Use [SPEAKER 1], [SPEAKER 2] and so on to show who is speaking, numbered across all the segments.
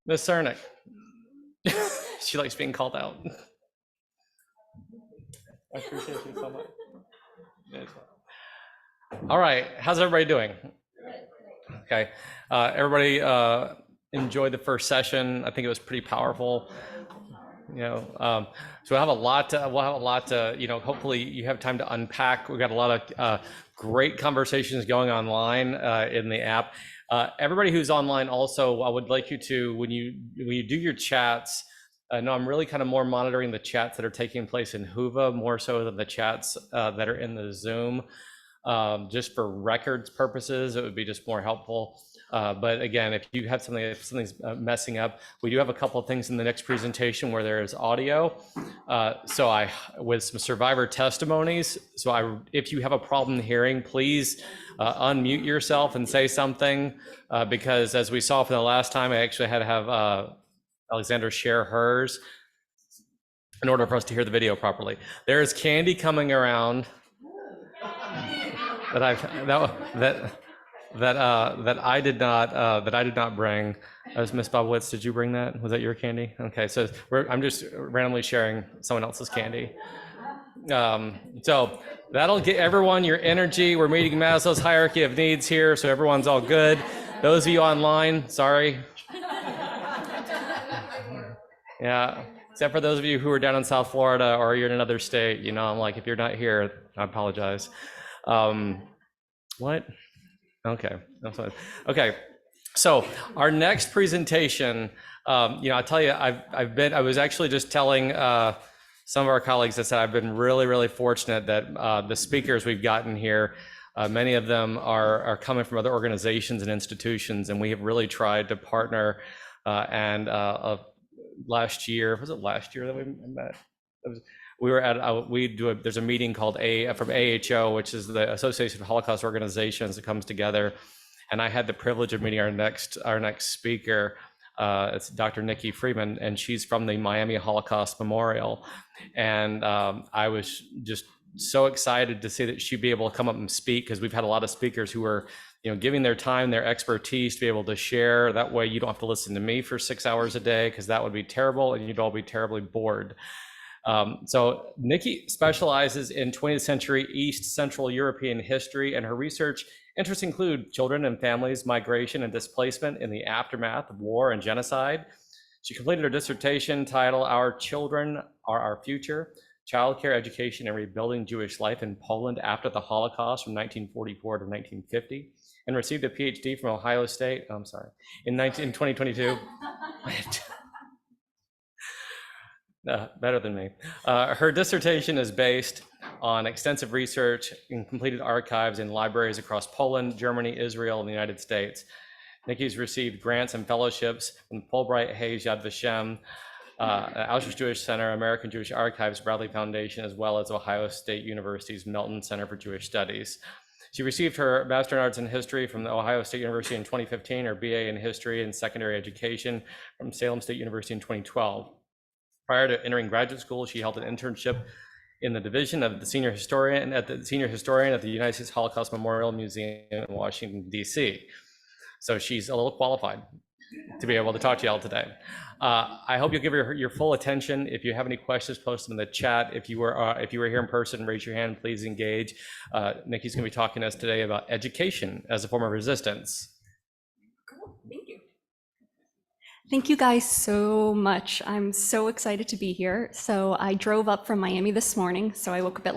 [SPEAKER 1] Miss Cernick. She likes being called out. I appreciate you so much. All right, how's everybody doing? Okay, everybody enjoyed the first session. I think it was pretty powerful. So we'll have a lot to, hopefully you have time to unpack. We've got a lot of great conversations going online in the app. Everybody who's online also, I would like you to, when you do your chats, no, I'm really kind of more monitoring the chats that are taking place in Whova more so than the chats that are in the Zoom. Just for records purposes, it would be just more helpful. But again, if you have if something's messing up, we do have a couple of things in the next presentation where there is audio. With some survivor testimonies. If you have a problem hearing, please unmute yourself and say something, because as we saw from the last time, I actually had to have Alexandra share hers in order for us to hear the video properly. There is candy coming around that I did not bring. Miss Bobowitz, did you bring that? Was that your candy? Okay, so I'm just randomly sharing someone else's candy. So that'll get everyone your energy. We're meeting Maslow's hierarchy of needs here, so everyone's all good. Those of you online, sorry. Yeah, except for those of you who are down in South Florida or you're in another state, I'm like, if you're not here, I apologize. What? Okay, that's fine. Okay, so our next presentation, I tell you, I was actually just telling some of our colleagues that said I've been really fortunate that the speakers we've gotten here, many of them are coming from other organizations and institutions, and we have really tried to partner. Last year, was it last year that we met? We were at there's a meeting called from AHO, which is the Association of Holocaust Organizations that comes together, and I had the privilege of meeting our next speaker. It's Dr. Nikki Freeman, and she's from the Miami Holocaust Memorial, and I was just so excited to see that she'd be able to come up and speak, because we've had a lot of speakers who are giving their time, their expertise to be able to share. That way you don't have to listen to me for 6 hours a day, because that would be terrible and you'd all be terribly bored. So Nikki specializes in 20th century East Central European history, and her research interests include children and families, migration and displacement in the aftermath of war and genocide. She completed her dissertation titled Our Children Are Our Future, Childcare, Education, and Rebuilding Jewish Life in Poland After the Holocaust from 1944 to 1950, and received a PhD from Ohio State, in 2022. Better than me. Her dissertation is based on extensive research in completed archives in libraries across Poland, Germany, Israel, and the United States. Nikki's received grants and fellowships from Fulbright, Hayes, Yad Vashem, Auschwitz Jewish Center, American Jewish Archives, Bradley Foundation, as well as Ohio State University's Melton Center for Jewish Studies. She received her Master in Arts in History from the Ohio State University in 2015, her BA in History and Secondary Education from Salem State University in 2012. Prior to entering graduate school, she held an internship in the division of the senior historian at the United States Holocaust Memorial Museum in Washington, D.C. So she's a little qualified to be able to talk to y'all today. I hope you'll give her your full attention. If you have any questions, post them in the chat. If you were here in person, raise your hand, please engage. Nikki's gonna be talking to us today about education as a form of resistance.
[SPEAKER 2] Cool, thank you. Thank you guys so much. I'm so excited to be here. So I drove up from Miami this morning. So I woke up at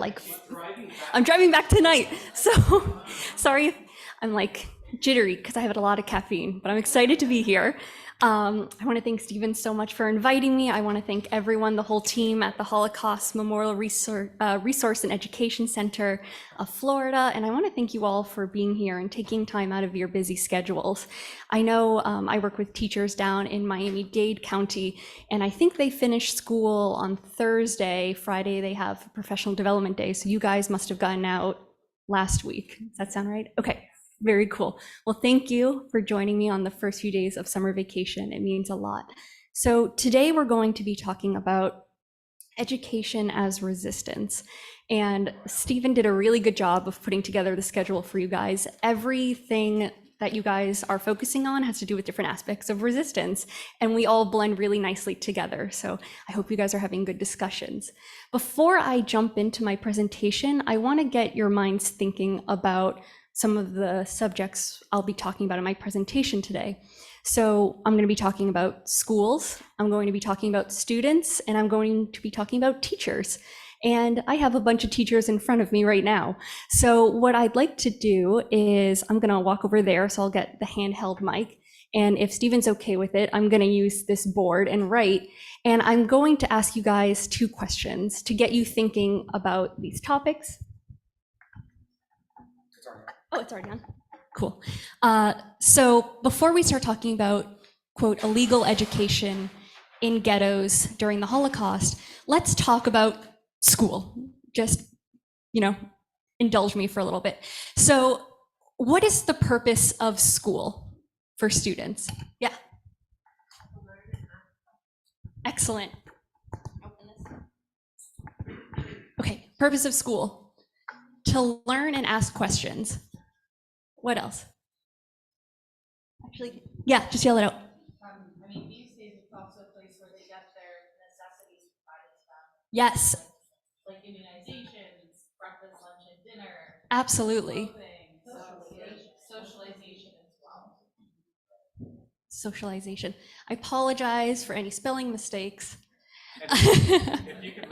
[SPEAKER 2] I'm driving back tonight. So sorry if I'm jittery because I have a lot of caffeine, but I'm excited to be here. I want to thank Stephen so much for inviting me. I want to thank everyone, the whole team at the Holocaust Memorial Resource and Education Center of Florida. And I want to thank you all for being here and taking time out of your busy schedules. I know I work with teachers down in Miami-Dade County, and I think they finish school on Thursday. Friday, they have professional development day. So you guys must have gotten out last week. Does that sound right? Okay. Very cool. Well, thank you for joining me on the first few days of summer vacation. It means a lot. So today we're going to be talking about education as resistance. And Stephen did a really good job of putting together the schedule for you guys. Everything that you guys are focusing on has to do with different aspects of resistance, and we all blend really nicely together. So I hope you guys are having good discussions. Before I jump into my presentation, I want to get your minds thinking about some of the subjects I'll be talking about in my presentation today. So I'm going to be talking about schools, I'm going to be talking about students, and I'm going to be talking about teachers. And I have a bunch of teachers in front of me right now. So what I'd like to do is I'm going to walk over there, so I'll get the handheld mic. And if Steven's okay with it, I'm going to use this board and write. And I'm going to ask you guys 2 questions to get you thinking about these topics. Oh, it's already on. Cool. So before we start talking about, quote, illegal education in ghettos during the Holocaust, let's talk about school. Just, indulge me for a little bit. So what is the purpose of school for students? Yeah. Excellent. Okay, purpose of school. To learn and ask questions. What else? Actually, yeah, just yell it out.
[SPEAKER 3] These days it's also a place where they get their necessities provided to them.
[SPEAKER 2] Yes.
[SPEAKER 3] Like immunizations, breakfast, lunch, and dinner.
[SPEAKER 2] Absolutely.
[SPEAKER 3] Clothing, socialization as well.
[SPEAKER 2] Socialization. I apologize for any spelling mistakes.
[SPEAKER 1] If you could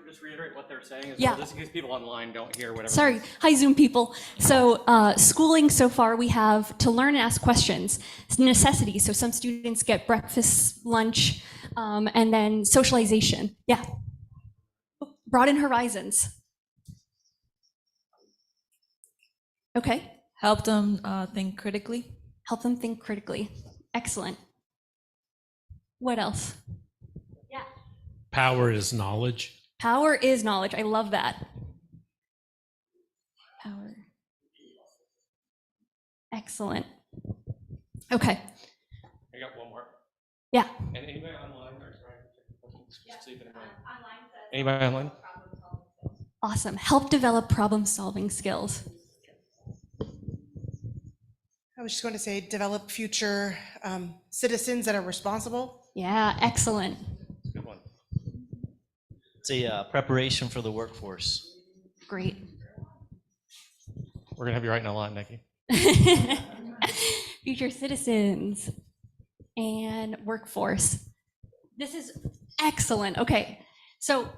[SPEAKER 1] just reiterate what they're saying as
[SPEAKER 2] Yeah.
[SPEAKER 1] well, just in case people online don't hear whatever.
[SPEAKER 2] Sorry. Hi, Zoom people. So schooling so far, we have to learn and ask questions. It's necessities. So some students get breakfast, lunch, and then socialization. Yeah. Broaden horizons. Okay.
[SPEAKER 4] Help them think critically.
[SPEAKER 2] Help them think critically. Excellent. What else? Yeah.
[SPEAKER 5] Power is knowledge.
[SPEAKER 2] Power is knowledge. I love that. Power. Excellent. Okay.
[SPEAKER 1] I got one more.
[SPEAKER 2] Yeah.
[SPEAKER 1] And anybody online? Anybody online?
[SPEAKER 2] Awesome. Help develop problem-solving skills.
[SPEAKER 6] I was just going to say, develop future citizens that are responsible.
[SPEAKER 2] Yeah, excellent.
[SPEAKER 1] Good one.
[SPEAKER 7] It's a preparation for the workforce.
[SPEAKER 2] Great.
[SPEAKER 1] We're gonna have you writing a line, Nikki.
[SPEAKER 2] Future citizens and workforce. This is excellent. Okay, so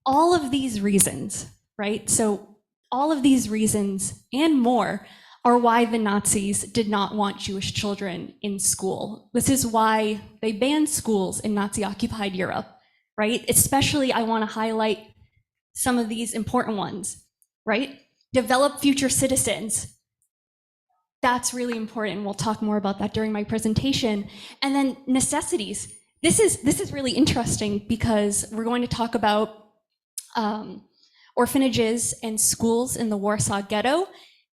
[SPEAKER 2] all of these reasons, right? So all of these reasons and more are why the Nazis did not want Jewish children in school. This is why they banned schools in Nazi-occupied Europe, right? Especially, I want to highlight some of these important ones, right? Develop future citizens. That's really important. We'll talk more about that during my presentation. And then necessities. This is really interesting because we're going to talk about orphanages and schools in the Warsaw Ghetto.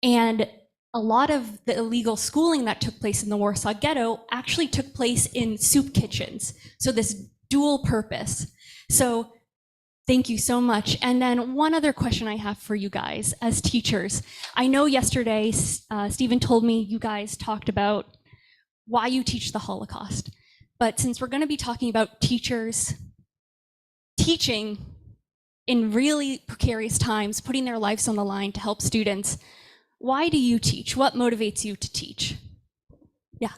[SPEAKER 2] And a lot of the illegal schooling that took place in the Warsaw Ghetto actually took place in soup kitchens. So this dual purpose. So thank you so much. And then one other question I have for you guys as teachers. I know yesterday, Stephen told me you guys talked about why you teach the Holocaust. But since we're going to be talking about teachers teaching in really precarious times, putting their lives on the line to help students, why do you teach? What motivates you to teach? Yeah.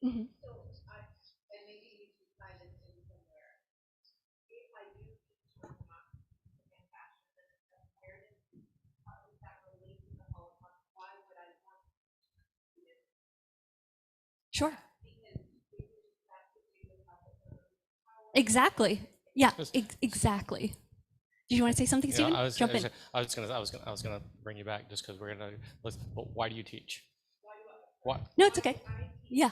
[SPEAKER 2] Mm-hmm. Sure. Exactly. Yeah, exactly. Did you want to say something, Stephen? Jump in.
[SPEAKER 1] I was gonna bring you back just because we're gonna listen. But why do you teach? What?
[SPEAKER 2] No, it's okay. Yeah.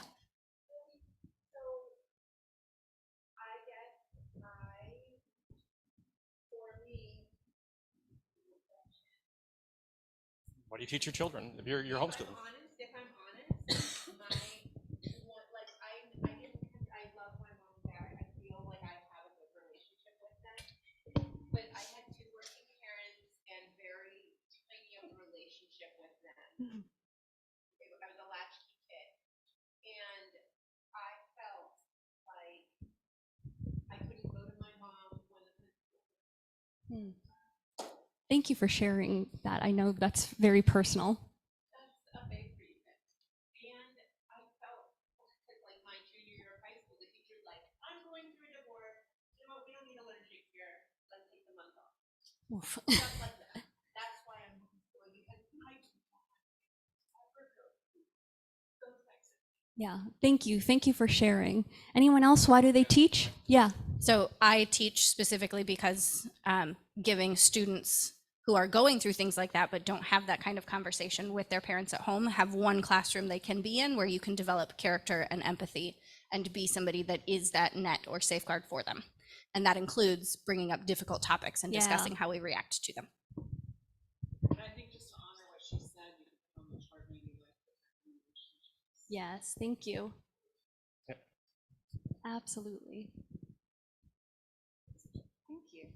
[SPEAKER 1] Why do you teach your children if you're homeschooling?
[SPEAKER 3] If I'm honest, I love my mom and dad. I feel like I have a good relationship with them. But I had two working parents and very tiny of a relationship with them. I was a latchkey kid. And I felt like I couldn't go to my mom when the principal.
[SPEAKER 2] Thank you for sharing that. I know that's very personal.
[SPEAKER 3] That's a big reason. And I felt like my junior year of high school, the teacher's like, I'm going through a divorce. You know what? We don't need to learn Shakespeare. Let's take the month off. Stuff like that. That's why I'm going because
[SPEAKER 2] Yeah, thank you. Thank you for sharing. Anyone else? Why do they teach? Yeah.
[SPEAKER 8] So I teach specifically because giving students who are going through things like that but don't have that kind of conversation with their parents at home have one classroom they can be in where you can develop character and empathy and be somebody that is that net or safeguard for them. And that includes bringing up difficult topics and discussing how we react to them.
[SPEAKER 9] And I think just to honor what she said, you could put on the chart maybe like the relationships.
[SPEAKER 2] Yes, thank you.
[SPEAKER 1] Yep.
[SPEAKER 2] Absolutely.
[SPEAKER 8] Thank you.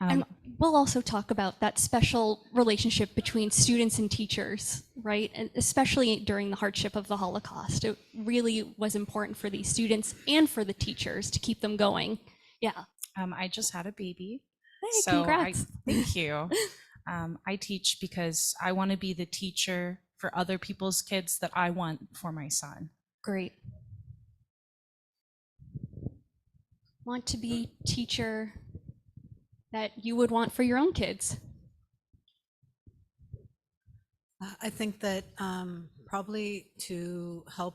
[SPEAKER 2] And we'll also talk about that special relationship between students and teachers, right? And especially during the hardship of the Holocaust. It really was important for these students and for the teachers to keep them going. Yeah.
[SPEAKER 10] I just had a baby.
[SPEAKER 2] Hey,
[SPEAKER 10] So
[SPEAKER 2] congrats.
[SPEAKER 10] thank you. I teach because I want to be the teacher for other people's kids that I want for my son.
[SPEAKER 2] Great. Want to be teacher that you would want for your own kids?
[SPEAKER 11] I think that probably to help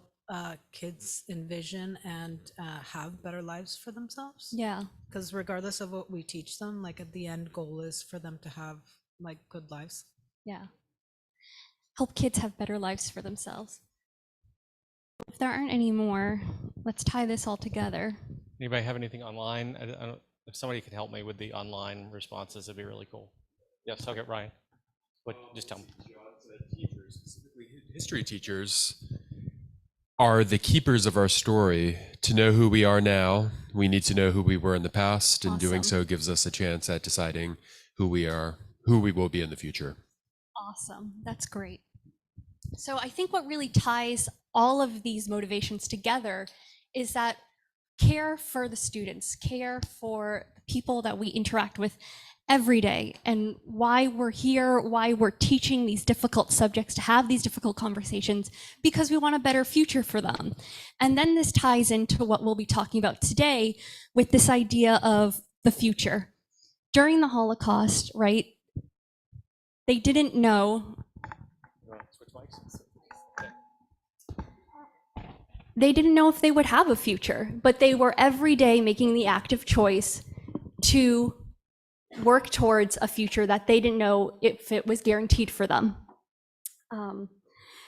[SPEAKER 11] kids envision and have better lives for themselves.
[SPEAKER 2] Yeah.
[SPEAKER 11] Because regardless of what we teach them, like at the end goal is for them to have like good lives.
[SPEAKER 2] Yeah. Help kids have better lives for themselves. If there aren't any more, let's tie this all together.
[SPEAKER 1] Anybody have anything online? I don't, if somebody could help me with the online responses, it'd be really cool. Yes, I'll get Ryan. What? Just tell me.
[SPEAKER 12] Teachers, specifically history teachers, are the keepers of our story. To know who we are now, we need to know who we were in the past, and doing so gives us a chance at deciding who we are, who we will be in the future.
[SPEAKER 2] Awesome. That's great. So I think what really ties all of these motivations together is that care for the students, care for the people that we interact with every day, and why we're here, why we're teaching these difficult subjects, to have these difficult conversations, because we want a better future for them. And then this ties into what we'll be talking about today with this idea of the future. During the Holocaust, right, they didn't know. They didn't know if they would have a future, but they were every day making the active choice to work towards a future that they didn't know if it was guaranteed for them.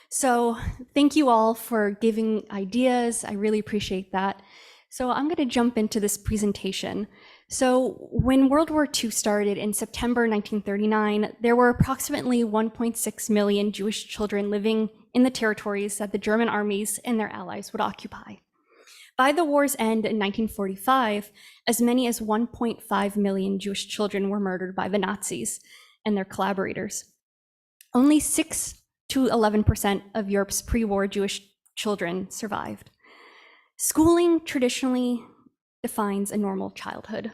[SPEAKER 2] So thank you all for giving ideas. I really appreciate that. So I'm going to jump into this presentation. So when World War II started in September 1939, there were approximately 1.6 million Jewish children living in the territories that the German armies and their allies would occupy. By the war's end in 1945, as many as 1.5 million Jewish children were murdered by the Nazis and their collaborators. Only 6 to 11% of Europe's pre-war Jewish children survived. Schooling traditionally defines a normal childhood.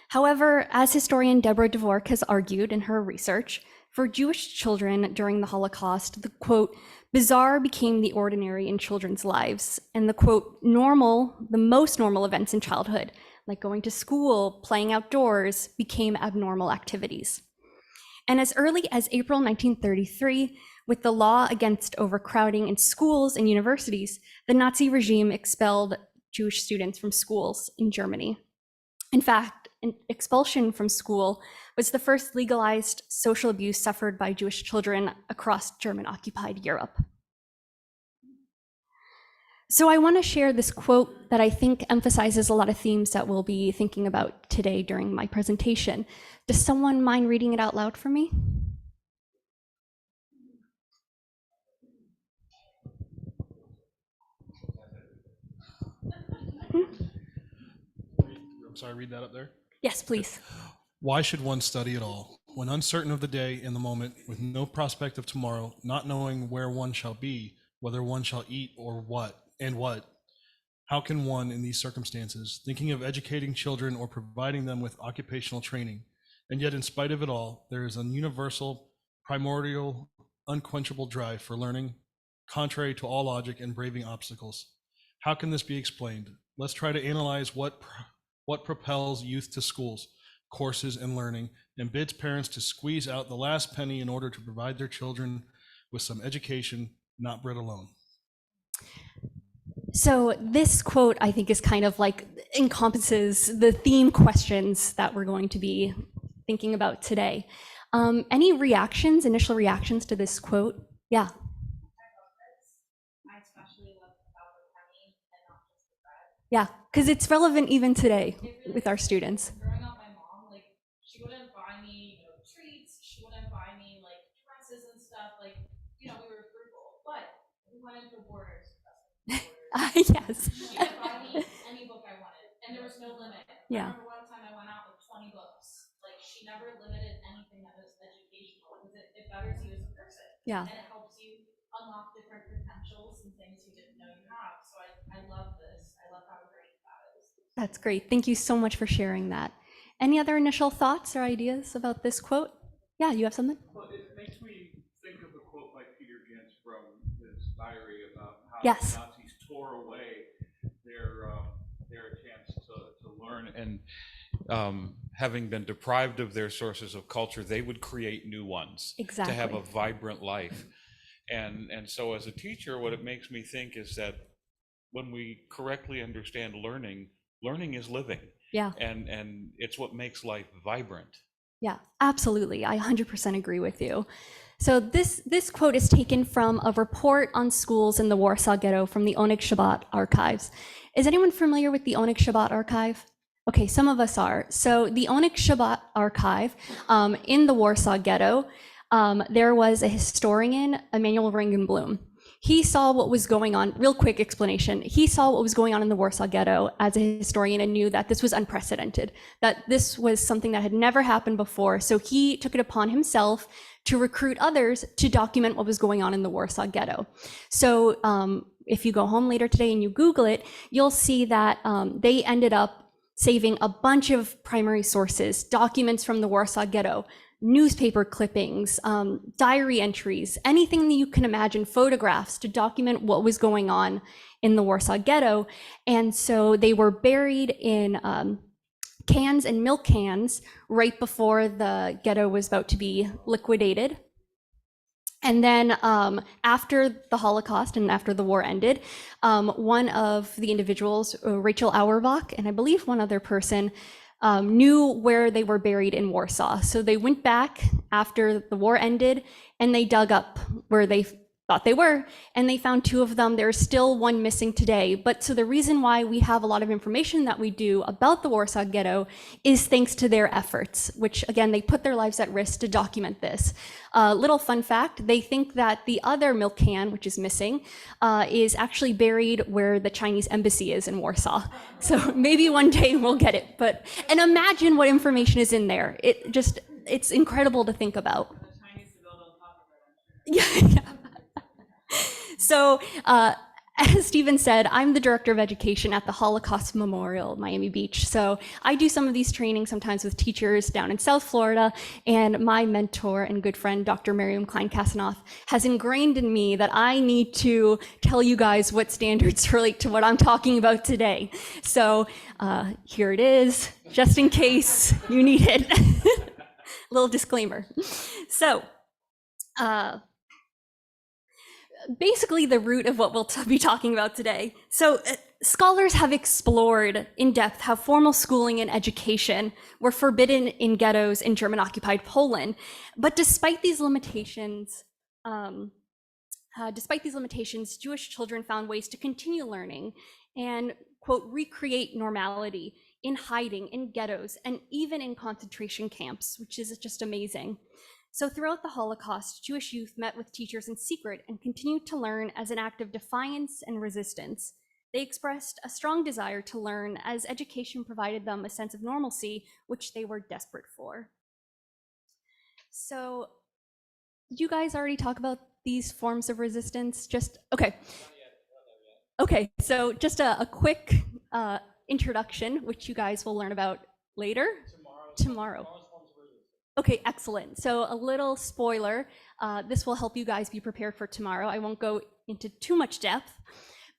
[SPEAKER 2] However, as historian Deborah Dvorak has argued in her research, for Jewish children during the Holocaust, the quote, bizarre became the ordinary in children's lives, and the quote, normal, the most normal events in childhood, like going to school, playing outdoors, became abnormal activities. And as early as April 1933, with the law against overcrowding in schools and universities, the Nazi regime expelled Jewish students from schools in Germany. In fact, an expulsion from school was the first legalized social abuse suffered by Jewish children across German-occupied Europe. So I want to share this quote that I think emphasizes a lot of themes that we'll be thinking about today during my presentation. Does someone mind reading it out loud for me?
[SPEAKER 13] sorry, read that up there?
[SPEAKER 2] Yes, please.
[SPEAKER 13] Why should one study at all? When uncertain of the day in the moment, with no prospect of tomorrow, not knowing where one shall be, whether one shall eat or what, how can one in these circumstances, thinking of educating children or providing them with occupational training, and yet in spite of it all, there is a universal, primordial, unquenchable drive for learning, contrary to all logic and braving obstacles. How can this be explained? Let's try to analyze what propels youth to schools, courses, and learning, and bids parents to squeeze out the last penny in order to provide their children with some education, not bread alone.
[SPEAKER 2] So this quote, I think, is kind of like encompasses the theme questions that we're going to be thinking about today. Any reactions, initial reactions to this quote? Yeah.
[SPEAKER 3] I especially love about the penny and not just the bread.
[SPEAKER 2] Yeah, because it's relevant even today with our students.
[SPEAKER 10] Growing up, my mom, like, she wouldn't buy me, treats. She wouldn't buy me, like, dresses and stuff. Like, we were frugal. But we went into Borders.
[SPEAKER 2] Yes.
[SPEAKER 10] She could buy me any book I wanted, and there was no limit.
[SPEAKER 2] Yeah.
[SPEAKER 10] I remember one time I went out with 20 books. Like, she never limited anything that was educational because it betters you as a person.
[SPEAKER 2] Yeah.
[SPEAKER 10] And it helps you unlock different potentials and things you didn't know you have. So I love this. I love how great that is.
[SPEAKER 2] That's great. Thank you so much for sharing that. Any other initial thoughts or ideas about this quote? Yeah, you have something?
[SPEAKER 14] Well, it makes me think of a quote by Peter Gintz from his diary about how
[SPEAKER 2] Yes.
[SPEAKER 14] the Nazis tore away their chance to learn, and having been deprived of their sources of culture, they would create new ones
[SPEAKER 2] Exactly.
[SPEAKER 14] to have a vibrant life. And so as a teacher, what it makes me think is that when we correctly understand learning, learning is living.
[SPEAKER 2] Yeah.
[SPEAKER 14] And it's what makes life vibrant.
[SPEAKER 2] Yeah, absolutely. I 100% agree with you. So this quote is taken from a report on schools in the Warsaw Ghetto from the Oneg Shabbat archives. Is anyone familiar with the Oneg Shabbat archive? Okay, some of us are. So the Oneg Shabbat archive in the Warsaw Ghetto, there was a historian, Emanuel Ringenblum. He saw what was going on, real quick explanation. He saw what was going on in the Warsaw Ghetto as a historian and knew that this was unprecedented, that this was something that had never happened before. So he took it upon himself to recruit others to document what was going on in the Warsaw Ghetto. So if you go home later today and you Google it, you'll see that they ended up saving a bunch of primary sources, documents from the Warsaw Ghetto, newspaper clippings, diary entries, anything that you can imagine, photographs to document what was going on in the Warsaw Ghetto. And so they were buried in cans and milk cans right before the ghetto was about to be liquidated. And then after the Holocaust and after the war ended, one of the individuals, Rachel Auerbach, and I believe one other person, knew where they were buried in Warsaw. So they went back after the war ended and they dug up where they thought they were, and they found two of them. There's still one missing today. But so the reason why we have a lot of information that we do about the Warsaw Ghetto is thanks to their efforts, which again, they put their lives at risk to document this. Little fun fact, they think that the other milk can, which is missing, is actually buried where the Chinese embassy is in Warsaw. So maybe one day we'll get it, and imagine what information is in there. It's incredible to think about. Yeah. So, as Stephen said, I'm the director of education at the Holocaust Memorial, Miami Beach. So I do some of these trainings sometimes with teachers down in South Florida, and my mentor and good friend, Dr. Miriam Klein-Kasanoff, has ingrained in me that I need to tell you guys what standards relate to what I'm talking about today. So here it is, just in case you need it. Little disclaimer. So, basically the root of what we'll be talking about today. So scholars have explored in depth how formal schooling and education were forbidden in ghettos in German-occupied Poland. But despite these limitations, Jewish children found ways to continue learning and, quote, recreate normality in hiding, in ghettos, and even in concentration camps, which is just amazing. So throughout the Holocaust, Jewish youth met with teachers in secret and continued to learn as an act of defiance and resistance. They expressed a strong desire to learn as education provided them a sense of normalcy, which they were desperate for. So, did you guys already talk about these forms of resistance? Okay, so just a quick introduction, which you guys will learn about later. Tomorrow. Okay, excellent. So a little spoiler, this will help you guys be prepared for tomorrow. I won't go into too much depth,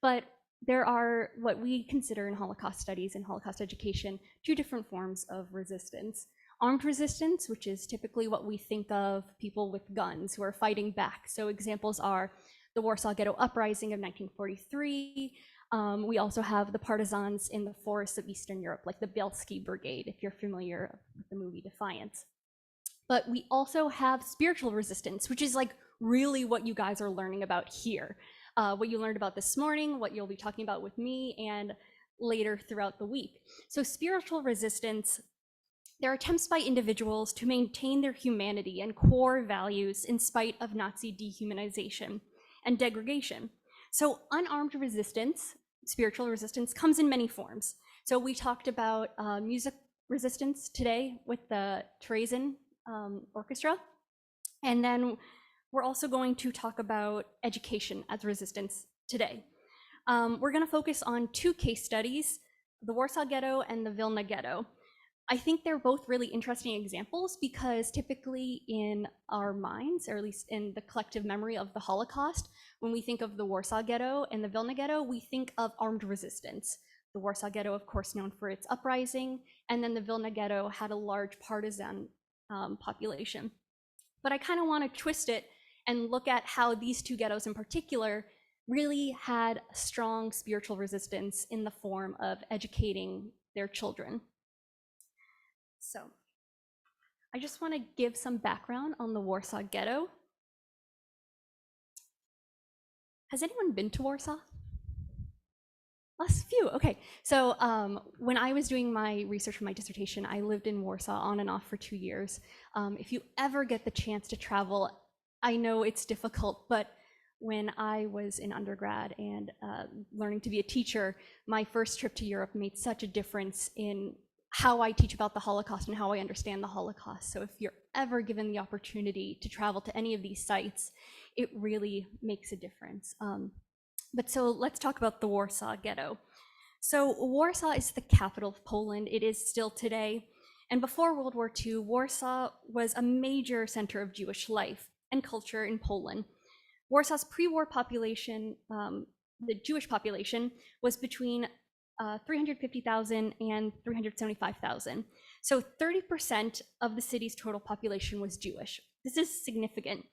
[SPEAKER 2] but there are what we consider in Holocaust studies and Holocaust education, two different forms of resistance. Armed resistance, which is typically what we think of people with guns who are fighting back. So examples are the Warsaw Ghetto Uprising of 1943. We also have the partisans in the forests of Eastern Europe, like the Bielski Brigade, if you're familiar with the movie Defiance. But we also have spiritual resistance, which is like really what you guys are learning about here. What you learned about this morning, what you'll be talking about with me, and later throughout the week. So spiritual resistance, there are attempts by individuals to maintain their humanity and core values in spite of Nazi dehumanization and degradation. So unarmed resistance, spiritual resistance, comes in many forms. So we talked about music resistance today with the Terezin Orchestra. And then we're also going to talk about education as resistance today. We're going to focus on two case studies, the Warsaw Ghetto and the Vilna Ghetto. I think they're both really interesting examples because typically in our minds, or at least in the collective memory of the Holocaust, when we think of the Warsaw Ghetto and the Vilna Ghetto, we think of armed resistance. The Warsaw Ghetto, of course, known for its uprising, and then the Vilna Ghetto had a large partisan population. But I kind of want to twist it and look at how these two ghettos in particular really had strong spiritual resistance in the form of educating their children. So I just want to give some background on the Warsaw Ghetto. Has anyone been to Warsaw? Last few, okay. So when I was doing my research for my dissertation, I lived in Warsaw on and off for 2 years. If you ever get the chance to travel, I know it's difficult, but when I was in undergrad and learning to be a teacher, my first trip to Europe made such a difference in how I teach about the Holocaust and how I understand the Holocaust. So if you're ever given the opportunity to travel to any of these sites, it really makes a difference. But so let's talk about the Warsaw Ghetto. So Warsaw is the capital of Poland. It is still today. And before World War II, Warsaw was a major center of Jewish life and culture in Poland. Warsaw's pre-war population, the Jewish population, was between 350,000 and 375,000. So 30% of the city's total population was Jewish. This is significant.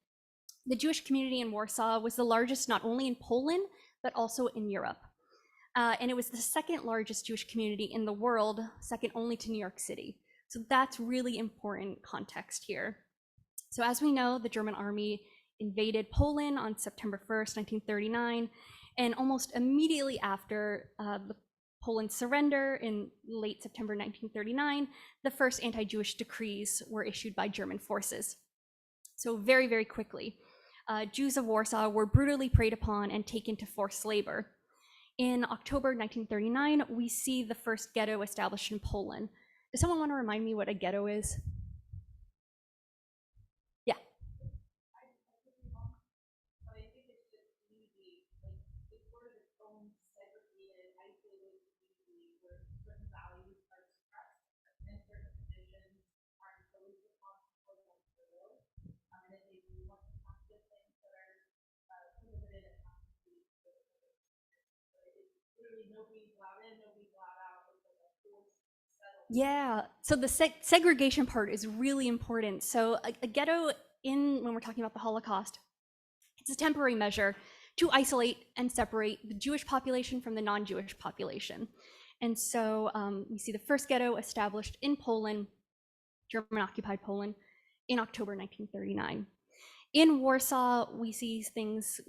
[SPEAKER 2] The Jewish community in Warsaw was the largest not only in Poland, but also in Europe. And it was the second largest Jewish community in the world, second only to New York City. So that's really important context here. So as we know, the German army invaded Poland on September 1st, 1939, and almost immediately after the Poland's surrender in late September 1939, the first anti-Jewish decrees were issued by German forces. So very, very quickly, Jews of Warsaw were brutally preyed upon and taken to forced labor. In October 1939, we see the first ghetto established in Poland. Does someone want to remind me what a ghetto is? Yeah. Yeah, so the segregation part is really important. So a ghetto, when we're talking about the Holocaust, it's a temporary measure to isolate and separate the Jewish population from the non-Jewish population. And so we see the first ghetto established in Poland, German-occupied Poland, in October 1939. In Warsaw, we see things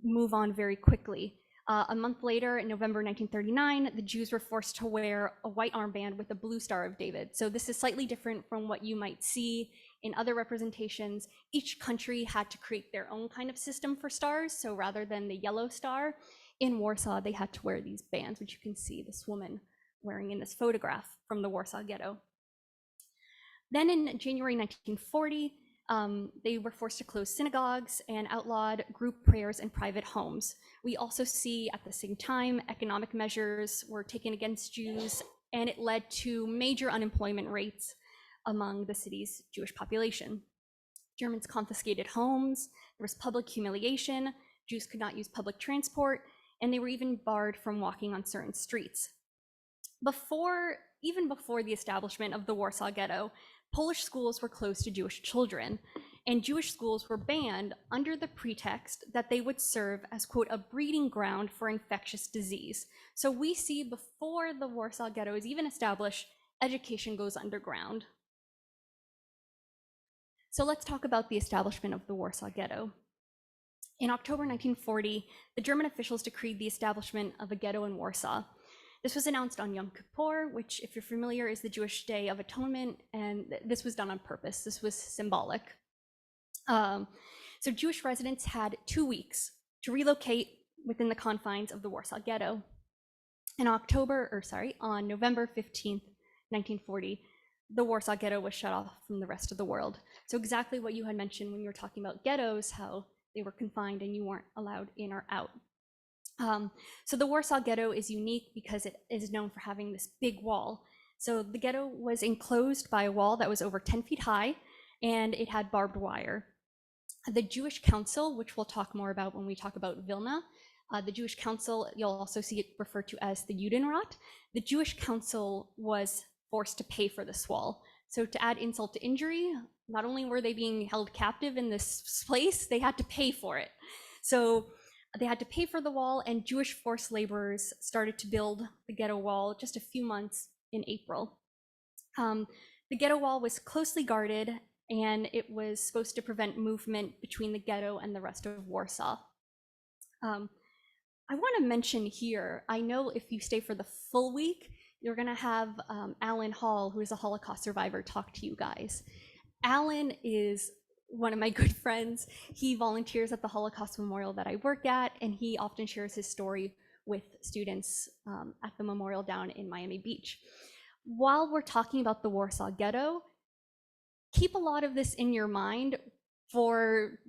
[SPEAKER 2] move on very quickly. A month later, in November 1939, the Jews were forced to wear a white armband with a blue Star of David. So this is slightly different from what you might see in other representations. Each country had to create their own kind of system for stars. So rather than the yellow star, in Warsaw, they had to wear these bands, which you can see this woman wearing in this photograph from the Warsaw Ghetto. Then in January 1940, they were forced to close synagogues and outlawed group prayers in private homes. We also see at the same time economic measures were taken against Jews, and it led to major unemployment rates among the city's Jewish population. Germans confiscated homes, there was public humiliation, Jews could not use public transport, and they were even barred from walking on certain streets. Even before the establishment of the Warsaw Ghetto, Polish schools were closed to Jewish children, and Jewish schools were banned under the pretext that they would serve as, quote, a breeding ground for infectious disease. So we see before the Warsaw Ghetto is even established, education goes underground. So let's talk about the establishment of the Warsaw Ghetto. In October 1940, the German officials decreed the establishment of a ghetto in Warsaw. This was announced on Yom Kippur, which, if you're familiar, is the Jewish Day of Atonement, and this was done on purpose. This was symbolic. So Jewish residents had 2 weeks to relocate within the confines of the Warsaw Ghetto. On November 15th, 1940, the Warsaw Ghetto was shut off from the rest of the world. So exactly what you had mentioned when you were talking about ghettos, how they were confined and you weren't allowed in or out. So the Warsaw Ghetto is unique because it is known for having this big wall. So the ghetto was enclosed by a wall that was over 10 feet high, and it had barbed wire. The Jewish Council, which we'll talk more about when we talk about Vilna, the Jewish Council, you'll also see it referred to as the Judenrat. The Jewish Council was forced to pay for this wall. So to add insult to injury, not only were they being held captive in this place, they had to pay for it. So they had to pay for the wall, and Jewish forced laborers started to build the ghetto wall just a few months in April. The ghetto wall was closely guarded, and it was supposed to prevent movement between the ghetto and the rest of Warsaw. I want to mention here, I know if you stay for the full week, you're going to have Alan Hall, who is a Holocaust survivor, talk to you guys. Alan is one of my good friends. He volunteers at the Holocaust Memorial that I work at, and he often shares his story with students at the memorial down in Miami Beach. While we're talking about the Warsaw Ghetto, keep a lot of this in your mind for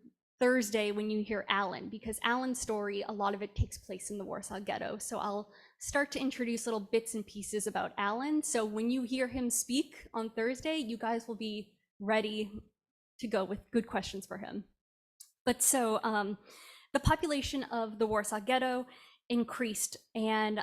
[SPEAKER 2] Thursday when you hear Alan, because Alan's story, a lot of it takes place in the Warsaw Ghetto. So I'll start to introduce little bits and pieces about Alan. So when you hear him speak on Thursday, you guys will be ready to go with good questions for him. But so the population of the Warsaw Ghetto increased, and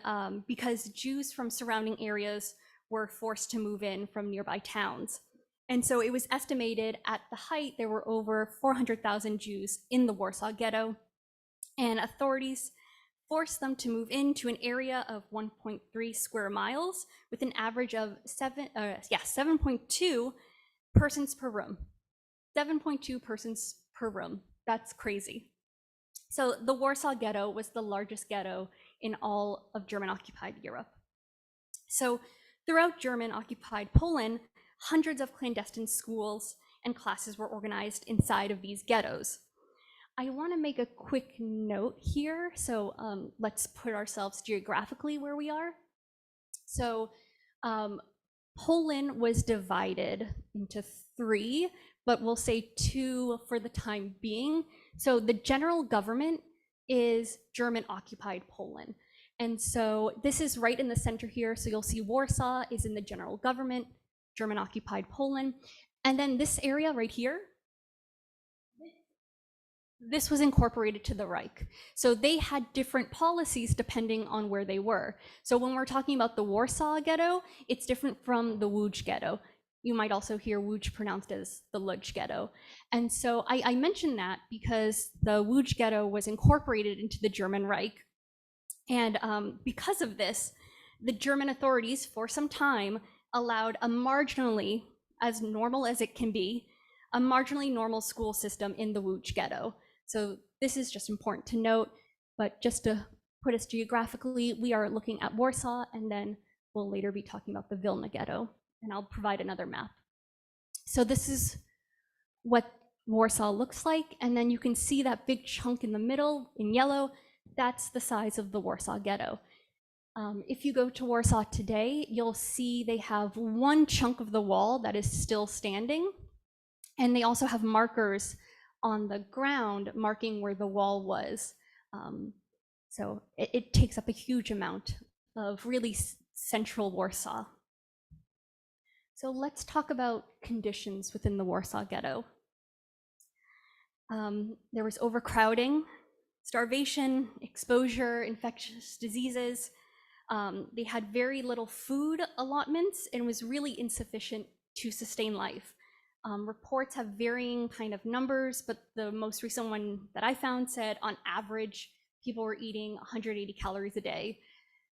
[SPEAKER 2] because Jews from surrounding areas were forced to move in from nearby towns. And so it was estimated at the height there were over 400,000 Jews in the Warsaw Ghetto, and authorities forced them to move into an area of 1.3 square miles with an average of 7.2 persons per room. 7.2 persons per room. That's crazy. So the Warsaw Ghetto was the largest ghetto in all of German-occupied Europe. So throughout German-occupied Poland, hundreds of clandestine schools and classes were organized inside of these ghettos. I want to make a quick note here. So let's put ourselves geographically where we are. So Poland was divided into 3, but we'll say 2 for the time being. So the general government is German-occupied Poland. And so this is right in the center here. So you'll see Warsaw is in the general government, German-occupied Poland. And then this area right here, this was incorporated to the Reich. So they had different policies depending on where they were. So when we're talking about the Warsaw Ghetto, it's different from the Łódź Ghetto. You might also hear Łódź pronounced as the Łódź Ghetto. And so I mention that because the Łódź Ghetto was incorporated into the German Reich. And because of this, the German authorities for some time allowed a marginally, as normal as it can be, a marginally normal school system in the Łódź Ghetto. So this is just important to note, but just to put us geographically, we are looking at Warsaw, and then we'll later be talking about the Vilna Ghetto, and I'll provide another map. So this is what Warsaw looks like, and then you can see that big chunk in the middle in yellow. That's the size of the Warsaw Ghetto. If you go to Warsaw today, you'll see they have one chunk of the wall that is still standing, and they also have markers on the ground marking where the wall was. So it takes up a huge amount of really central Warsaw. So let's talk about conditions within the Warsaw Ghetto. There was overcrowding, starvation, exposure, infectious diseases. They had very little food allotments and was really insufficient to sustain life. Reports have varying kind of numbers, but the most recent one that I found said on average, people were eating 180 calories a day.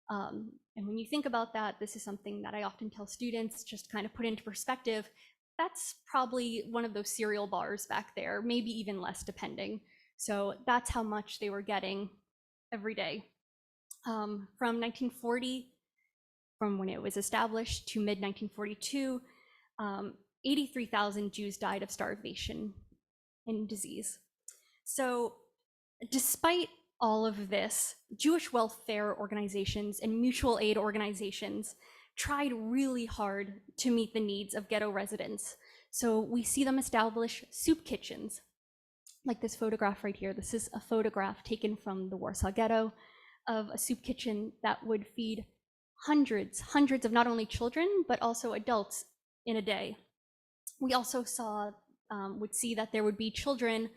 [SPEAKER 2] And when you think about that, this is something that I often tell students, just kind of put into perspective. That's probably one of those cereal bars back there, maybe even less depending. So that's how much they were getting every day. From 1940, from when it was established to mid-1942, 83,000 Jews died of starvation and disease. So despite all of this, Jewish welfare organizations and mutual aid organizations tried really hard to meet the needs of ghetto residents. So we see them establish soup kitchens, like this photograph right here. This is a photograph taken from the Warsaw Ghetto of a soup kitchen that would feed hundreds of not only children, but also adults in a day. We also would see that there would be children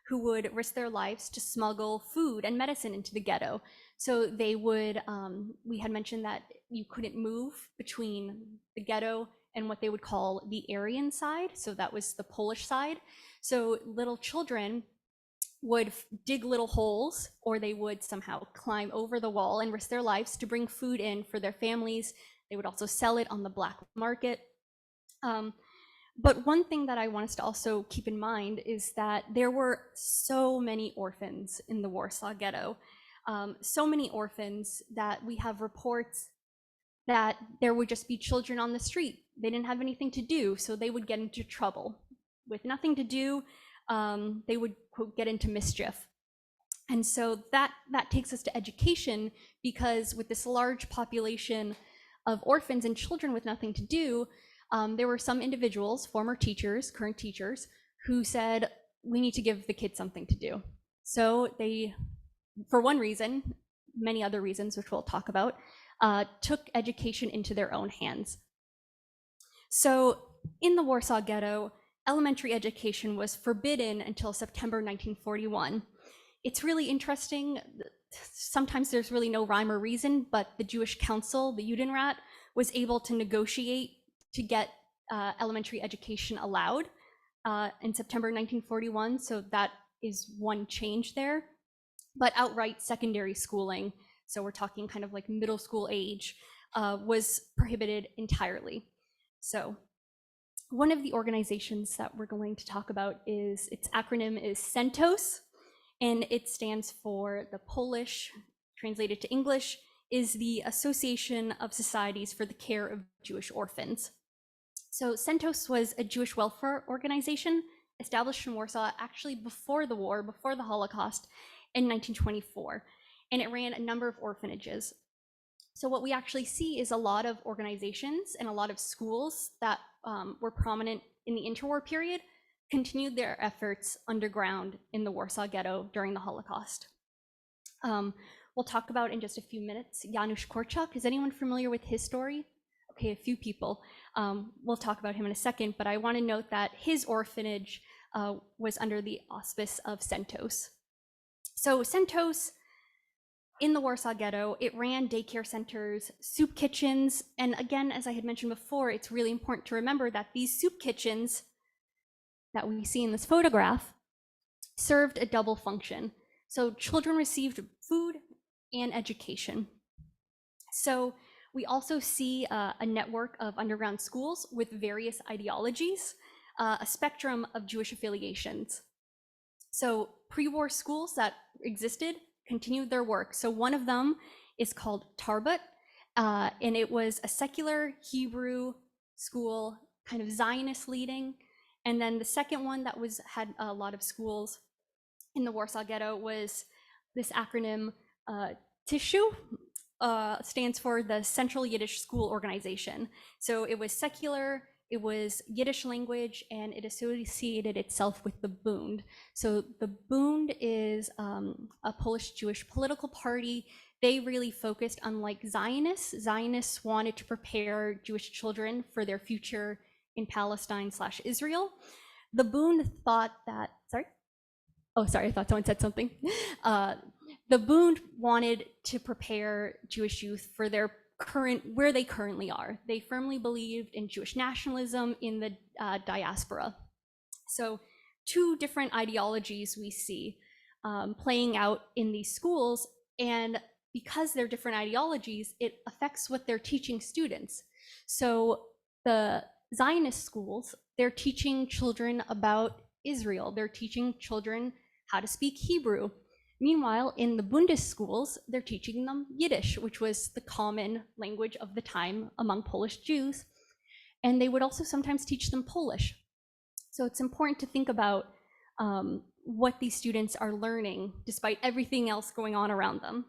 [SPEAKER 2] who would risk their lives to smuggle food and medicine into the ghetto. So they would, we had mentioned that you couldn't move between the ghetto and what they would call the Aryan side. So that was the Polish side. So little children would dig little holes, or they would somehow climb over the wall and risk their lives to bring food in for their families. They would also sell it on the black market. But one thing that I want us to also keep in mind is that there were so many orphans in the Warsaw Ghetto. So many orphans that we have reports that there would just be children on the street. They didn't have anything to do, so they would get into trouble. With nothing to do, they would, quote, get into mischief. And so that takes us to education, because with this large population of orphans and children with nothing to do, there were some individuals, former teachers, current teachers, who said, we need to give the kids something to do. So they, for one reason, many other reasons, which we'll talk about, took education into their own hands. So in the Warsaw Ghetto, elementary education was forbidden until September 1941. It's really interesting. Sometimes there's really no rhyme or reason, but the Jewish Council, the Judenrat, was able to negotiate to get elementary education allowed in September 1941. So that is one change there. But outright secondary schooling, so we're talking kind of like middle school age, was prohibited entirely. So one of the organizations that we're going to talk about is, its acronym is CENTOS, and it stands for, the Polish, translated to English, is the Association of Societies for the Care of Jewish Orphans. So CENTOS was a Jewish welfare organization established in Warsaw actually before the war, before the Holocaust, in 1924, and it ran a number of orphanages. So what we actually see is a lot of organizations and a lot of schools that were prominent in the interwar period continued their efforts underground in the Warsaw Ghetto during the Holocaust. We'll talk about in just a few minutes Janusz Korczak. Is anyone familiar with his story? Okay, a few people. We'll talk about him in a second, but I want to note that his orphanage was under the auspice of CENTOS. So CENTOS, in the Warsaw Ghetto, it ran daycare centers, soup kitchens, and again, as I had mentioned before, it's really important to remember that these soup kitchens that we see in this photograph served a double function. So children received food and education. So we also see a network of underground schools with various ideologies, a spectrum of Jewish affiliations. So pre-war schools that existed continued their work. So one of them is called Tarbut, and it was a secular Hebrew school, kind of Zionist leading. And then the second one that had a lot of schools in the Warsaw Ghetto was this acronym Tissue stands for the Central Yiddish School Organization. So it was secular, it was Yiddish language, and it associated itself with the Bund. So the Bund is a Polish Jewish political party. They really focused on like Zionists. Zionists wanted to prepare Jewish children for their future in Palestine/Israel. The Bund thought that, sorry? Oh, sorry, I thought someone said something. The Bund wanted to prepare Jewish youth for their where they currently are. They firmly believed in Jewish nationalism in the diaspora. So two different ideologies we see playing out in these schools, and because they're different ideologies, it affects what they're teaching students. So the Zionist schools, they're teaching children about Israel. They're teaching children how to speak Hebrew. Meanwhile, in the Bundes schools, they're teaching them Yiddish, which was the common language of the time among Polish Jews. And they would also sometimes teach them Polish. So it's important to think about what these students are learning despite everything else going on around them.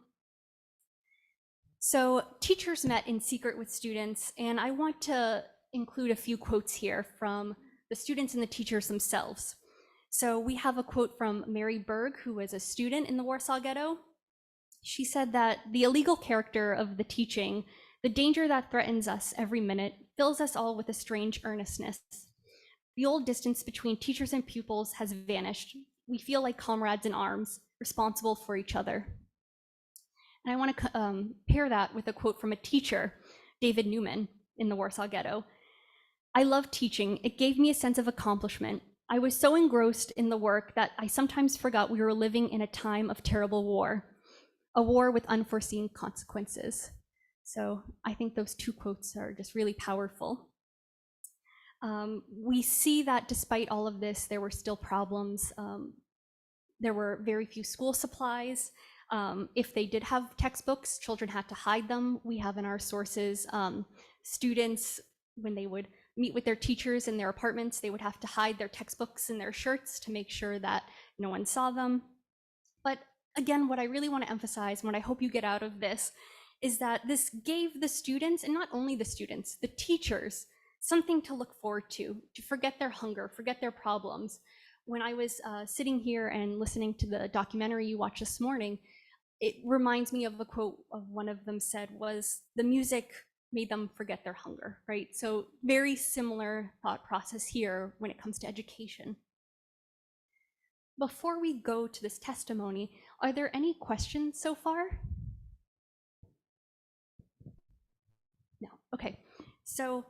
[SPEAKER 2] So teachers met in secret with students, and I want to include a few quotes here from the students and the teachers themselves. So we have a quote from Mary Berg, who was a student in the Warsaw Ghetto. She said that the illegal character of the teaching, the danger that threatens us every minute, fills us all with a strange earnestness. The old distance between teachers and pupils has vanished. We feel like comrades in arms, responsible for each other. And I want to pair that with a quote from a teacher, David Newman, in the Warsaw Ghetto. I love teaching. It gave me a sense of accomplishment. I was so engrossed in the work that I sometimes forgot we were living in a time of terrible war, a war with unforeseen consequences. So I think those two quotes are just really powerful. We see that despite all of this, there were still problems. There were very few school supplies. If they did have textbooks, children had to hide them. We have in our sources, students, when they would meet with their teachers in their apartments, they would have to hide their textbooks in their shirts to make sure that no one saw them. But again, what I really want to emphasize, and what I hope you get out of this, is that this gave the students, and not only the students, the teachers, something to look forward to forget their hunger, forget their problems. When I was sitting here and listening to the documentary you watched this morning, it reminds me of a quote of one of them said was, the music made them forget their hunger, right? So very similar thought process here when it comes to education. Before we go to this testimony, are there any questions so far? No, okay. So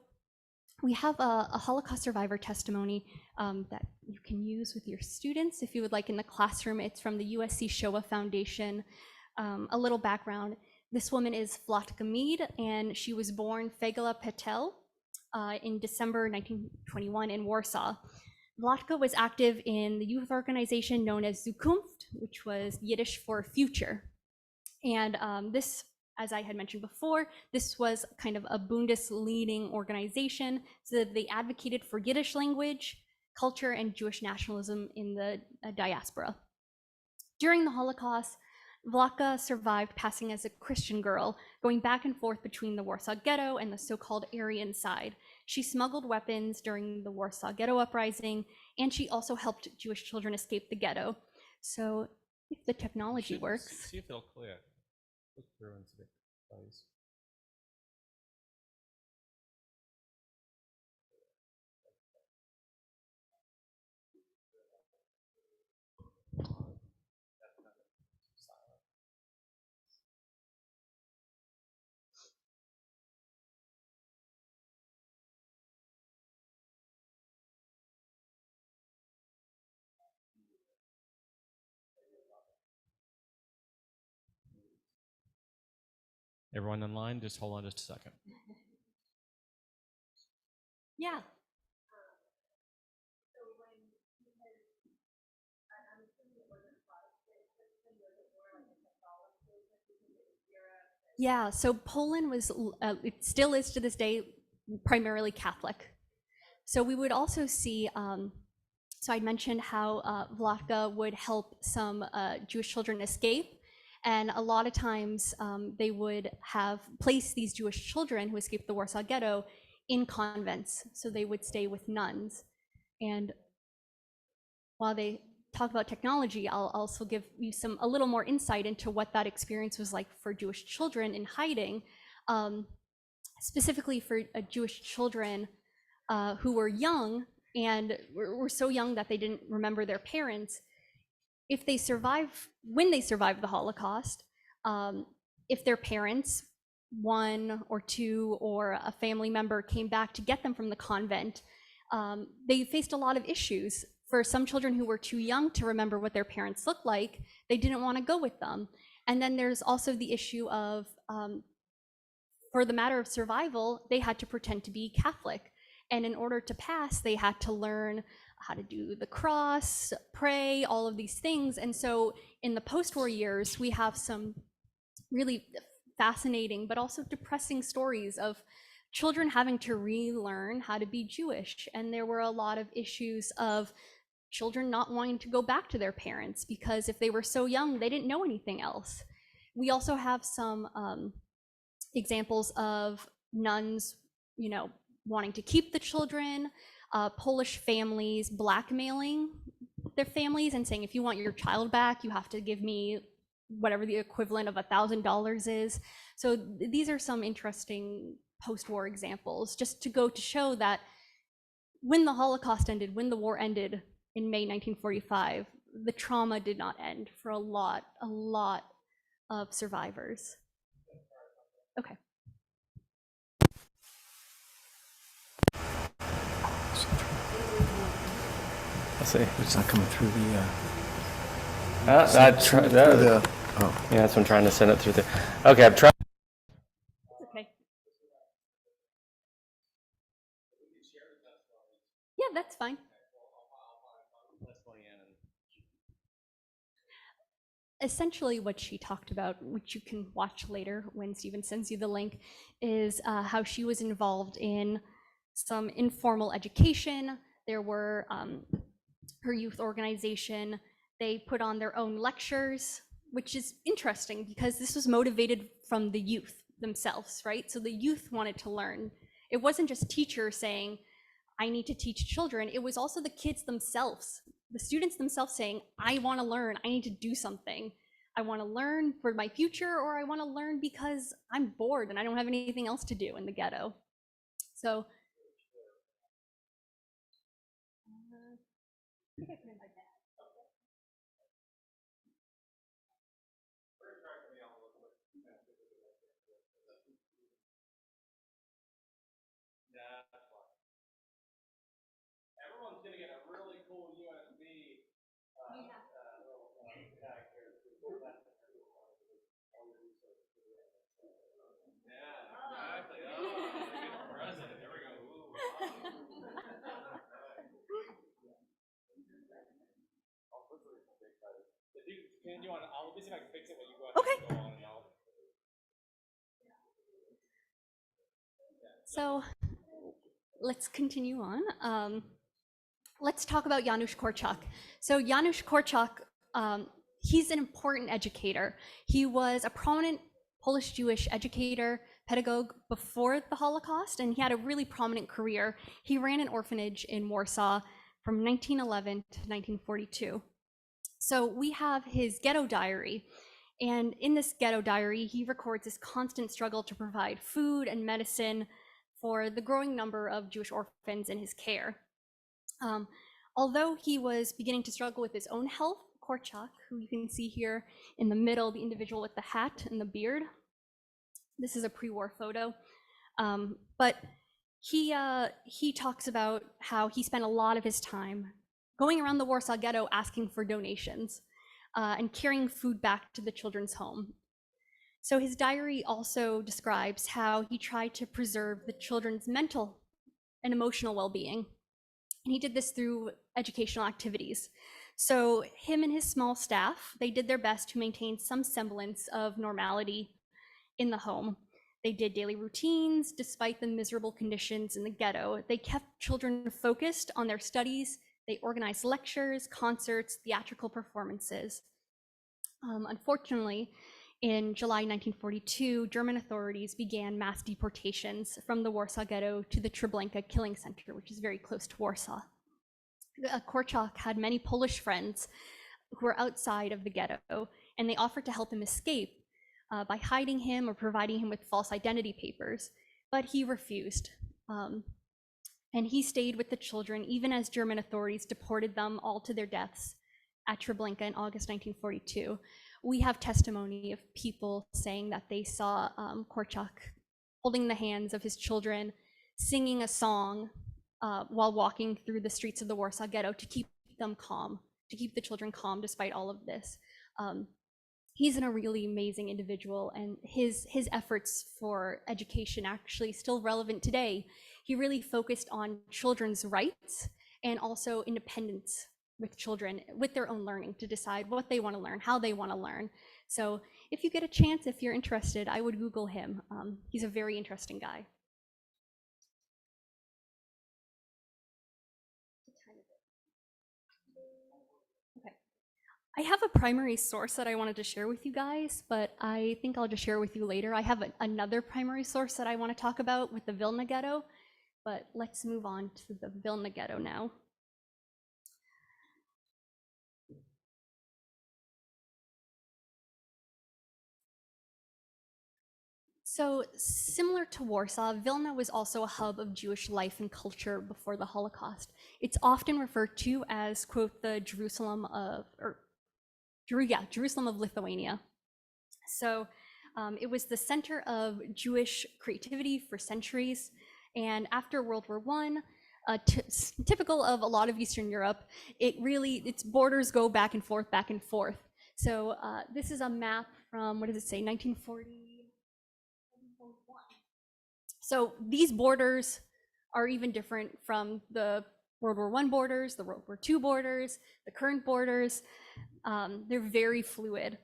[SPEAKER 2] we have a Holocaust survivor testimony that you can use with your students if you would like in the classroom. It's from the USC Shoah Foundation. A little background. This woman is Vlatka Mead, and she was born Fegala Petel in December 1921 in Warsaw. Vlatka was active in the youth organization known as Zukunft, which was Yiddish for future. And this, as I had mentioned before, this was kind of a Bundes-leading organization, so that they advocated for Yiddish language, culture, and Jewish nationalism in the diaspora. During the Holocaust, Vlatka survived passing as a Christian girl, going back and forth between the Warsaw Ghetto and the so-called Aryan side. She smuggled weapons during the Warsaw Ghetto uprising, and she also helped Jewish children escape the ghetto. So if the technology works.
[SPEAKER 1] See if it'll clear. Look through and see if it plays. Everyone in line, just hold on just a second.
[SPEAKER 2] Yeah. Yeah, so Poland was, it still is to this day, primarily Catholic. So we would also see, so I mentioned how Vlatka would help some Jewish children escape. And a lot of times they would have placed these Jewish children who escaped the Warsaw Ghetto in convents. So they would stay with nuns. And while they talk about technology, I'll also give you a little more insight into what that experience was like for Jewish children in hiding, specifically for Jewish children who were young and were so young that they didn't remember their parents. If they survive, when they survived the Holocaust, if their parents, one or two, or a family member came back to get them from the convent, they faced a lot of issues. For some children who were too young to remember what their parents looked like, they didn't want to go with them. And then there's also the issue of, for the matter of survival, they had to pretend to be Catholic. And in order to pass, they had to learn how to do the cross, pray, all of these things. And so in the post-war years, we have some really fascinating but also depressing stories of children having to relearn how to be Jewish. And there were a lot of issues of children not wanting to go back to their parents because if they were so young, they didn't know anything else. We also have some examples of nuns, wanting to keep the children, Polish families blackmailing their families and saying, if you want your child back, you have to give me whatever the equivalent of $1,000 is. So these are some interesting post-war examples, just to go to show that when the Holocaust ended, when the war ended in May 1945, the trauma did not end for a lot of survivors. Okay.
[SPEAKER 1] Let's see.
[SPEAKER 15] It's not coming through the.
[SPEAKER 1] Yeah, that's what I'm trying to send it through the. Okay, I'm trying.
[SPEAKER 2] Okay. Yeah, that's fine. Essentially what she talked about, which you can watch later when Stephen sends you the link, is how she was involved in some informal education. There were her youth organization, they put on their own lectures, which is interesting because this was motivated from the youth themselves, right? So the youth wanted to learn. It wasn't just teachers saying, I need to teach children. It was also the kids themselves, the students themselves saying, I want to learn, I need to do something. I want to learn for my future, or I want to learn because I'm bored and I don't have anything else to do in the ghetto. So I think I put in my bag.
[SPEAKER 1] Everyone's gonna get a really cool USB. Yeah, exactly. Oh, present. There we go. Can you want? I'll see if I can fix it when you go.
[SPEAKER 2] Okay. So let's continue on. Let's talk about Janusz Korczak. So Janusz Korczak, he's an important educator. He was a prominent Polish Jewish educator, pedagogue before the Holocaust, and he had a really prominent career. He ran an orphanage in Warsaw from 1911 to 1942. So we have his ghetto diary. And in this ghetto diary, he records his constant struggle to provide food and medicine for the growing number of Jewish orphans in his care. Although he was beginning to struggle with his own health, Korczak, who you can see here in the middle, the individual with the hat and the beard, this is a pre-war photo, but he talks about how he spent a lot of his time going around the Warsaw Ghetto asking for donations and carrying food back to the children's home. So his diary also describes how he tried to preserve the children's mental and emotional well-being. And he did this through educational activities. So him and his small staff, they did their best to maintain some semblance of normality in the home. They did daily routines despite the miserable conditions in the ghetto. They kept children focused on their studies. They organized lectures, concerts, theatrical performances. Unfortunately, In July 1942, German authorities began mass deportations from the Warsaw Ghetto to the Treblinka Killing Center, which is very close to Warsaw. Korczak had many Polish friends who were outside of the ghetto, and they offered to help him escape by hiding him or providing him with false identity papers, but he refused. And he stayed with the children even as German authorities deported them all to their deaths at Treblinka in August 1942. We have testimony of people saying that they saw Korczak holding the hands of his children, singing a song while walking through the streets of the Warsaw Ghetto to keep them calm, to keep the children calm despite all of this. He's a really amazing individual, and his efforts for education actually still relevant today. He really focused on children's rights and also independence with children, with their own learning, to decide what they want to learn, how they want to learn. So if you get a chance, if you're interested, I would Google him. He's a very interesting guy. I have a primary source that I wanted to share with you guys, but I think I'll just share with you later. I have another primary source that I want to talk about with the Vilna Ghetto, but let's move on to the Vilna Ghetto now. So similar to Warsaw, Vilna was also a hub of Jewish life and culture before the Holocaust. It's often referred to as, quote, the Jerusalem of Lithuania. So it was the center of Jewish creativity for centuries. And after World War I, typical of a lot of Eastern Europe, its borders go back and forth, back and forth. So this is a map from, what does it say, 1940? So these borders are even different from the World War I borders, the World War II borders, the current borders. They're very fluid.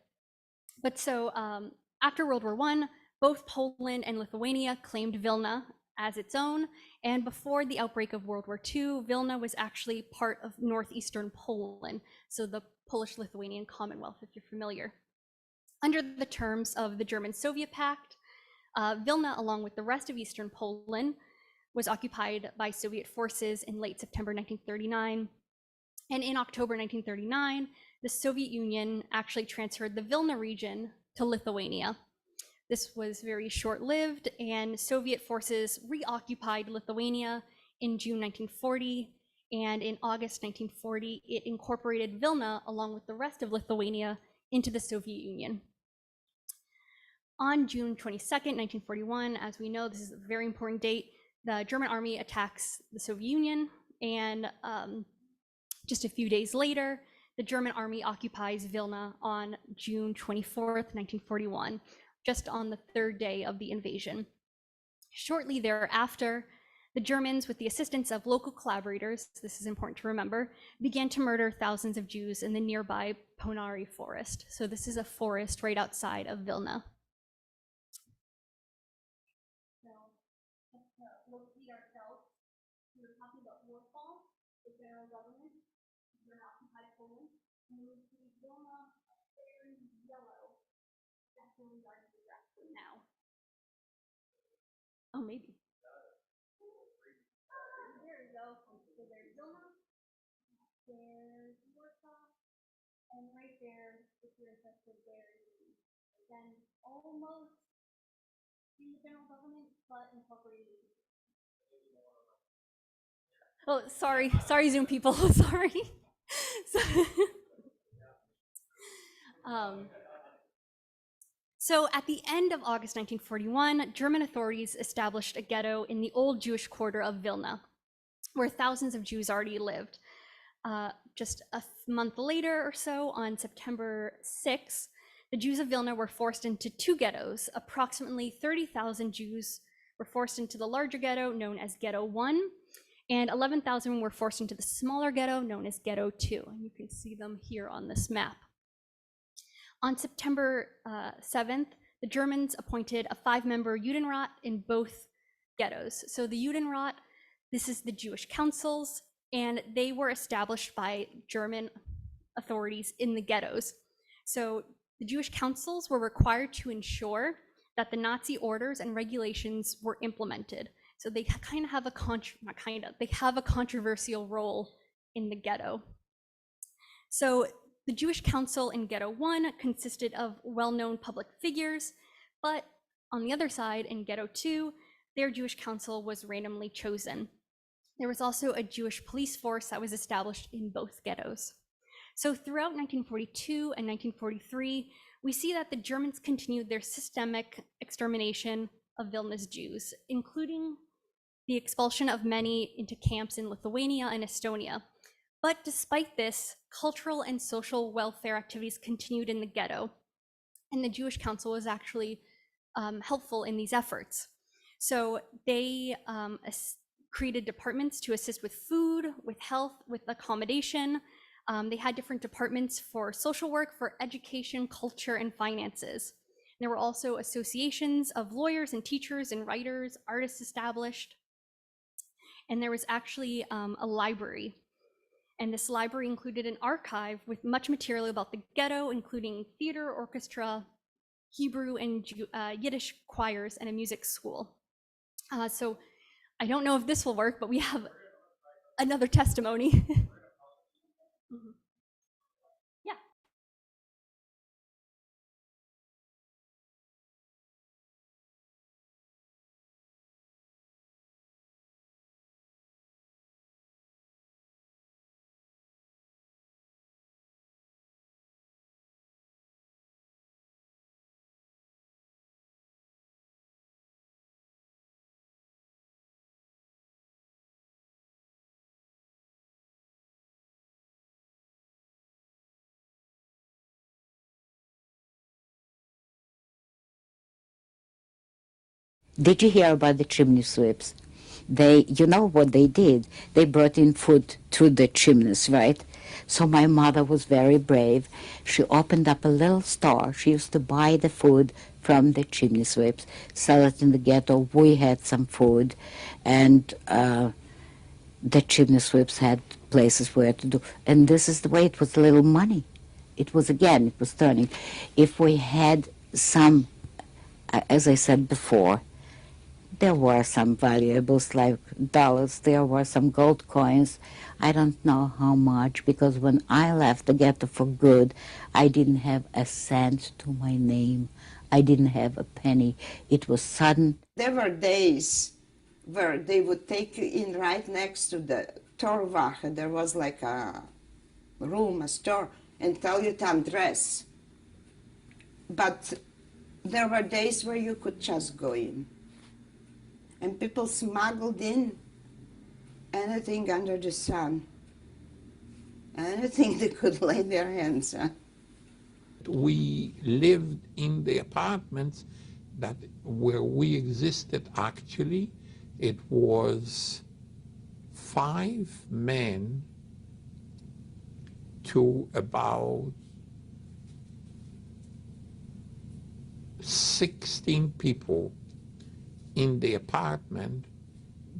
[SPEAKER 2] But so after World War I, both Poland and Lithuania claimed Vilna as its own. And before the outbreak of World War II, Vilna was actually part of northeastern Poland, so the Polish-Lithuanian Commonwealth, if you're familiar. Under the terms of the German-Soviet Pact, Vilna, along with the rest of Eastern Poland, was occupied by Soviet forces in late September 1939. And in October 1939, the Soviet Union actually transferred the Vilna region to Lithuania. This was very short-lived, and Soviet forces reoccupied Lithuania in June 1940, and in August 1940, it incorporated Vilna, along with the rest of Lithuania, into the Soviet Union. On June 22nd, 1941, as we know, this is a very important date, the German army attacks the Soviet Union, and just a few days later, the German army occupies Vilna on June 24th, 1941, just on the third day of the invasion. Shortly thereafter, the Germans, with the assistance of local collaborators, this is important to remember, began to murder thousands of Jews in the nearby Ponary forest. So this is a forest right outside of Vilna. Locate ourselves. We were talking about Warsaw, the general government, we're in occupied Poland, and we see Vilna very yellow. That's where we are exactly now. Oh, maybe. There we go. So there's Vilna, there's Warsaw, and right there, if you're interested, there is again almost in the general government, but incorporated. Oh, sorry, Zoom people, sorry. So at the end of August 1941, German authorities established a ghetto in the old Jewish quarter of Vilna, where thousands of Jews already lived. Just a month later or so, on September 6th, the Jews of Vilna were forced into two ghettos. Approximately 30,000 Jews were forced into the larger ghetto known as Ghetto 1, and 11,000 were forced into the smaller ghetto known as Ghetto 2. And you can see them here on this map. On September 7th, the Germans appointed a 5-member Judenrat in both ghettos. So the Judenrat, this is the Jewish councils, and they were established by German authorities in the ghettos. So the Jewish councils were required to ensure that the Nazi orders and regulations were implemented. So they kind of have they have a controversial role in the ghetto. So the Jewish Council in Ghetto 1 consisted of well-known public figures, but on the other side, in Ghetto 2, their Jewish council was randomly chosen. There was also a Jewish police force that was established in both ghettos. So throughout 1942 and 1943, we see that the Germans continued their systemic extermination of Vilnius Jews, including the expulsion of many into camps in Lithuania and Estonia. But despite this, cultural and social welfare activities continued in the ghetto, and the Jewish Council was actually helpful in these efforts. So they created departments to assist with food, with health, with accommodation. They had different departments for social work, for education, culture, and finances. There were also associations of lawyers and teachers and writers, artists established. And there was actually a library. And this library included an archive with much material about the ghetto, including theater, orchestra, Hebrew and Yiddish choirs, and a music school. So I don't know if this will work, but we have another testimony. Mhm. Yeah.
[SPEAKER 15] Did you hear about the chimney sweeps? You know what they did? They brought in food through the chimneys, right? So my mother was very brave. She opened up a little store. She used to buy the food from the chimney sweeps, sell it in the ghetto. We had some food, and the chimney sweeps had places where to do. And this is the way it was a little money. It was turning. If we had some, as I said before, there were some valuables like dollars, there were some gold coins. I don't know how much, because when I left the ghetto for good, I didn't have a cent to my name. I didn't have a penny. It was sudden.
[SPEAKER 16] There were days where they would take you in right next to the Torwache. There was like a room, a store, and tell you to undress. But there were days where you could just go in. And people smuggled in anything under the sun, anything they could lay their hands on.
[SPEAKER 17] We lived in the apartments that where we existed. Actually, it was 5 men to about 16 people in the apartment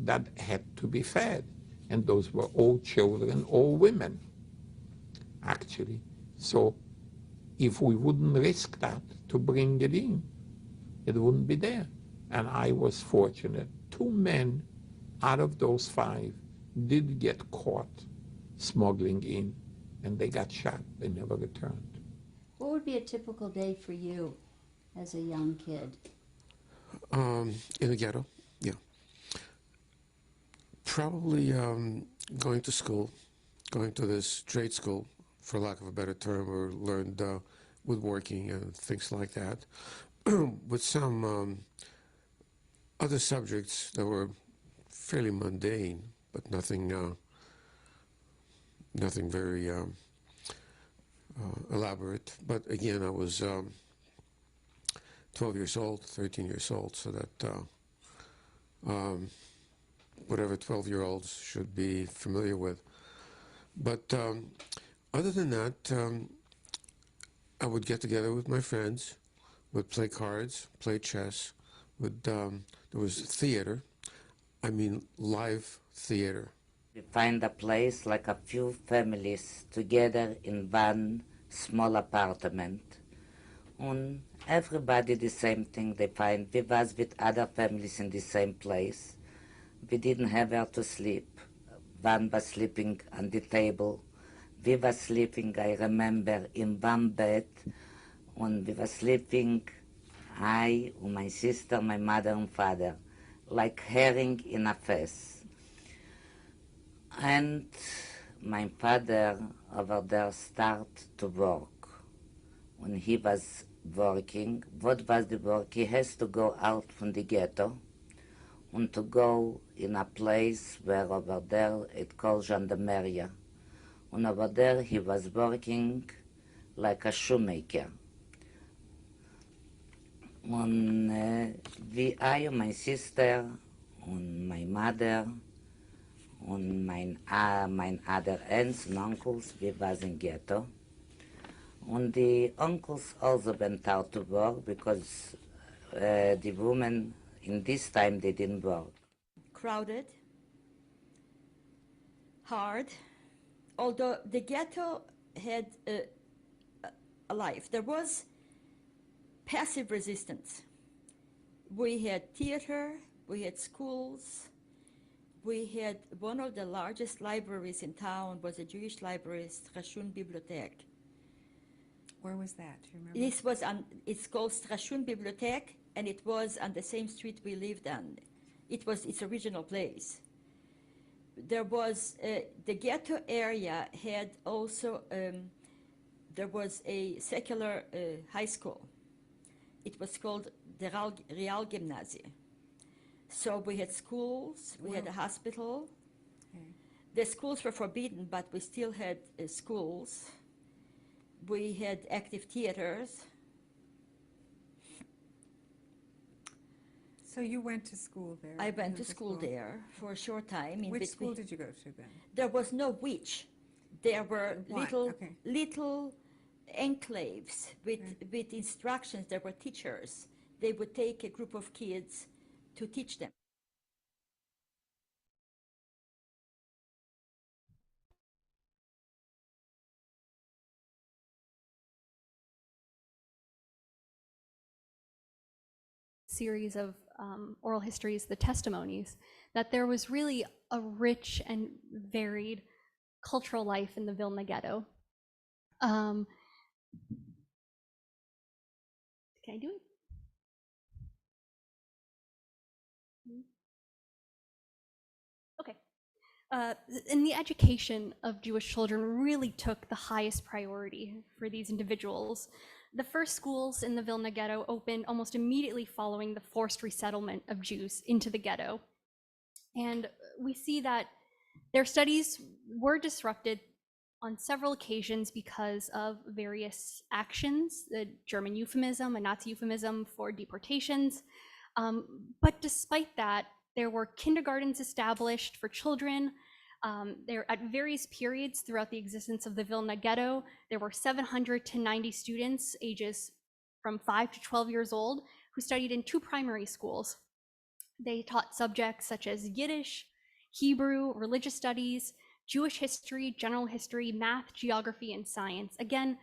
[SPEAKER 17] that had to be fed. And those were all children, all women, actually. So if we wouldn't risk that to bring it in, it wouldn't be there. And I was fortunate. 2 men out of those 5 did get caught smuggling in, and they got shot. They never returned.
[SPEAKER 18] What would be a typical day for you as a young kid?
[SPEAKER 19] In the ghetto, yeah. Probably going to school, going to this trade school, for lack of a better term, or learned woodworking and things like that, with some other subjects that were fairly mundane, but nothing very elaborate. But again, I was 12 years old, 13 years old, so that whatever 12-year-olds should be familiar with. But other than that, I would get together with my friends, would play cards, play chess, there was theater, I mean live theater.
[SPEAKER 15] We find a place like a few families together in one small apartment and everybody the same thing they find. We was with other families in the same place. We didn't have where to sleep. One was sleeping on the table. We were sleeping, I remember, in one bed. And we were sleeping, I, my sister, my mother and father, like herring in a face. And my father over there started to work. When he was working, what was the work? He has to go out from the ghetto and to go in a place where over there it called Gendarmeria. And over there he was working like a shoemaker. And I and my sister and my mother and my other aunts and uncles, we was in ghetto. And the uncles also went out to work because the women in this time they didn't work.
[SPEAKER 20] Crowded, hard, although the ghetto had a life. There was passive resistance. We had theater, we had schools, we had one of the largest libraries in town was a Jewish library, Strashun Bibliothek.
[SPEAKER 21] Where was that? Do you remember?
[SPEAKER 20] This was on, it's called Strashun Bibliothek, and it was on the same street we lived on. It was its original place. There was, the ghetto area had also, there was a secular high school. It was called the Real Gymnasium. So we had schools, we had a hospital.
[SPEAKER 21] Okay.
[SPEAKER 20] The schools were forbidden, but we still had schools. We had active theaters.
[SPEAKER 21] So you went to school there?
[SPEAKER 20] I went to school there for a short time.
[SPEAKER 21] Which school did you go to then?
[SPEAKER 20] There was no which. There were
[SPEAKER 21] What?
[SPEAKER 20] little enclaves with instructions. There were teachers. They would take a group of kids to teach them.
[SPEAKER 2] Series of oral histories, the testimonies, that there was really a rich and varied cultural life in the Vilna Ghetto. Can I do it? Okay. And the education of Jewish children really took the highest priority for these individuals. The first schools in the Vilna Ghetto opened almost immediately following the forced resettlement of Jews into the ghetto. And we see that their studies were disrupted on several occasions because of various actions, the German euphemism, a Nazi euphemism for deportations. But despite that, there were kindergartens established for children. There, at various periods throughout the existence of the Vilna Ghetto, there were 700 to 90 students ages from 5 to 12 years old who studied in 2 primary schools. They taught subjects such as Yiddish, Hebrew, religious studies, Jewish history, general history, math, geography, and science. Again,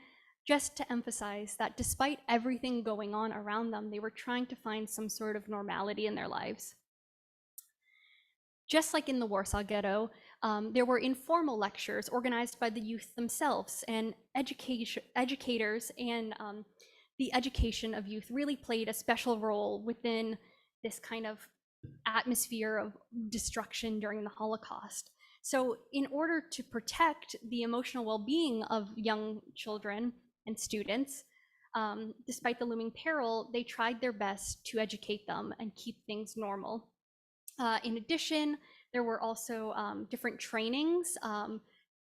[SPEAKER 2] just to emphasize that despite everything going on around them, they were trying to find some sort of normality in their lives. Just like in the Warsaw Ghetto, there were informal lectures organized by the youth themselves, and educators and the education of youth really played a special role within this kind of atmosphere of destruction during the Holocaust. So in order to protect the emotional well-being of young children and students, despite the looming peril, they tried their best to educate them and keep things normal. In addition, there were also different trainings,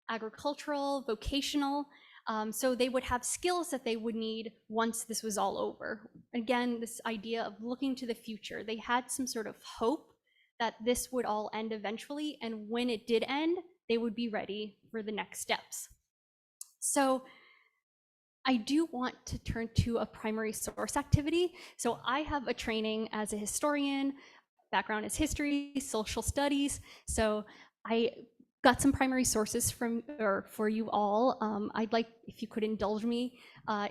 [SPEAKER 2] agricultural, vocational, so they would have skills that they would need once this was all over. Again, this idea of looking to the future. They had some sort of hope that this would all end eventually, and when it did end, they would be ready for the next steps. So I do want to turn to a primary source activity. So I have a training as a historian, background is history, social studies. So I got some primary sources from or for you all. I'd like if you could indulge me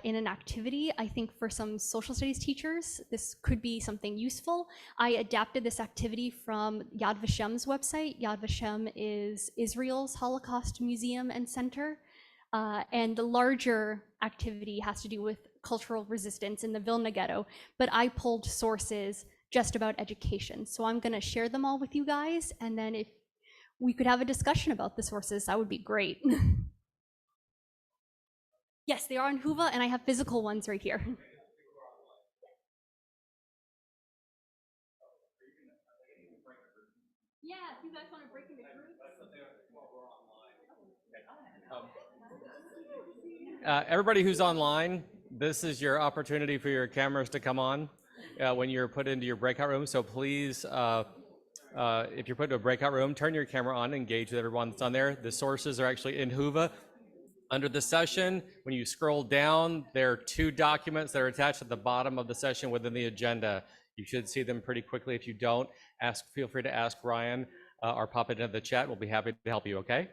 [SPEAKER 2] in an activity. I think for some social studies teachers, this could be something useful. I adapted this activity from Yad Vashem's website. Yad Vashem is Israel's Holocaust Museum and Center. And the larger activity has to do with cultural resistance in the Vilna ghetto, but I pulled sources just about education. So I'm gonna share them all with you guys, and then if we could have a discussion about the sources, that would be great. Yes, they are on Huva, and I have physical ones right here. Yeah, if you guys want to break into groups.
[SPEAKER 1] Everybody who's online, this is your opportunity for your cameras to come on when you're put into your breakout room. So please, if you're put into a breakout room, turn your camera on, engage with everyone that's on there. The sources are actually in Huva. Under the session, when you scroll down, there are 2 documents that are attached at the bottom of the session within the agenda. You should see them pretty quickly. If you don't, feel free to ask Ryan or pop it into the chat. We'll be happy to help you, okay?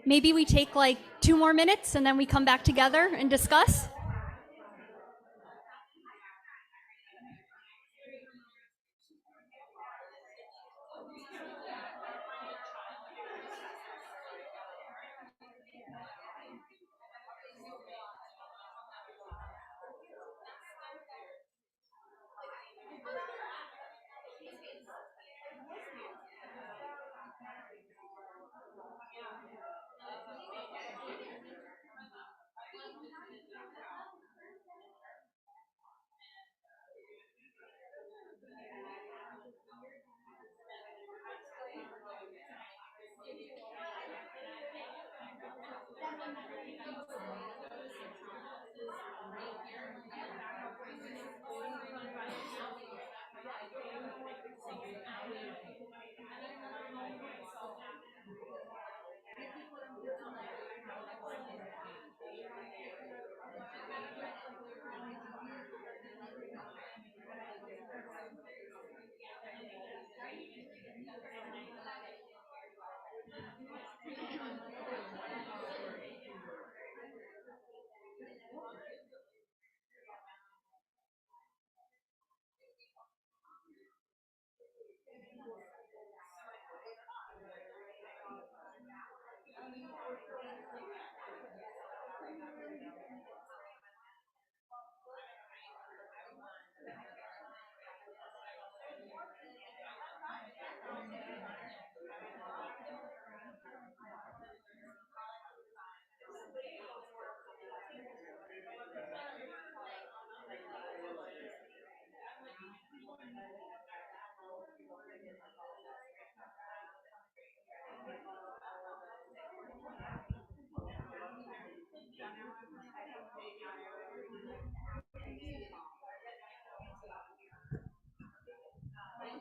[SPEAKER 2] maybe we take like 2 more minutes and then we come back together and discuss.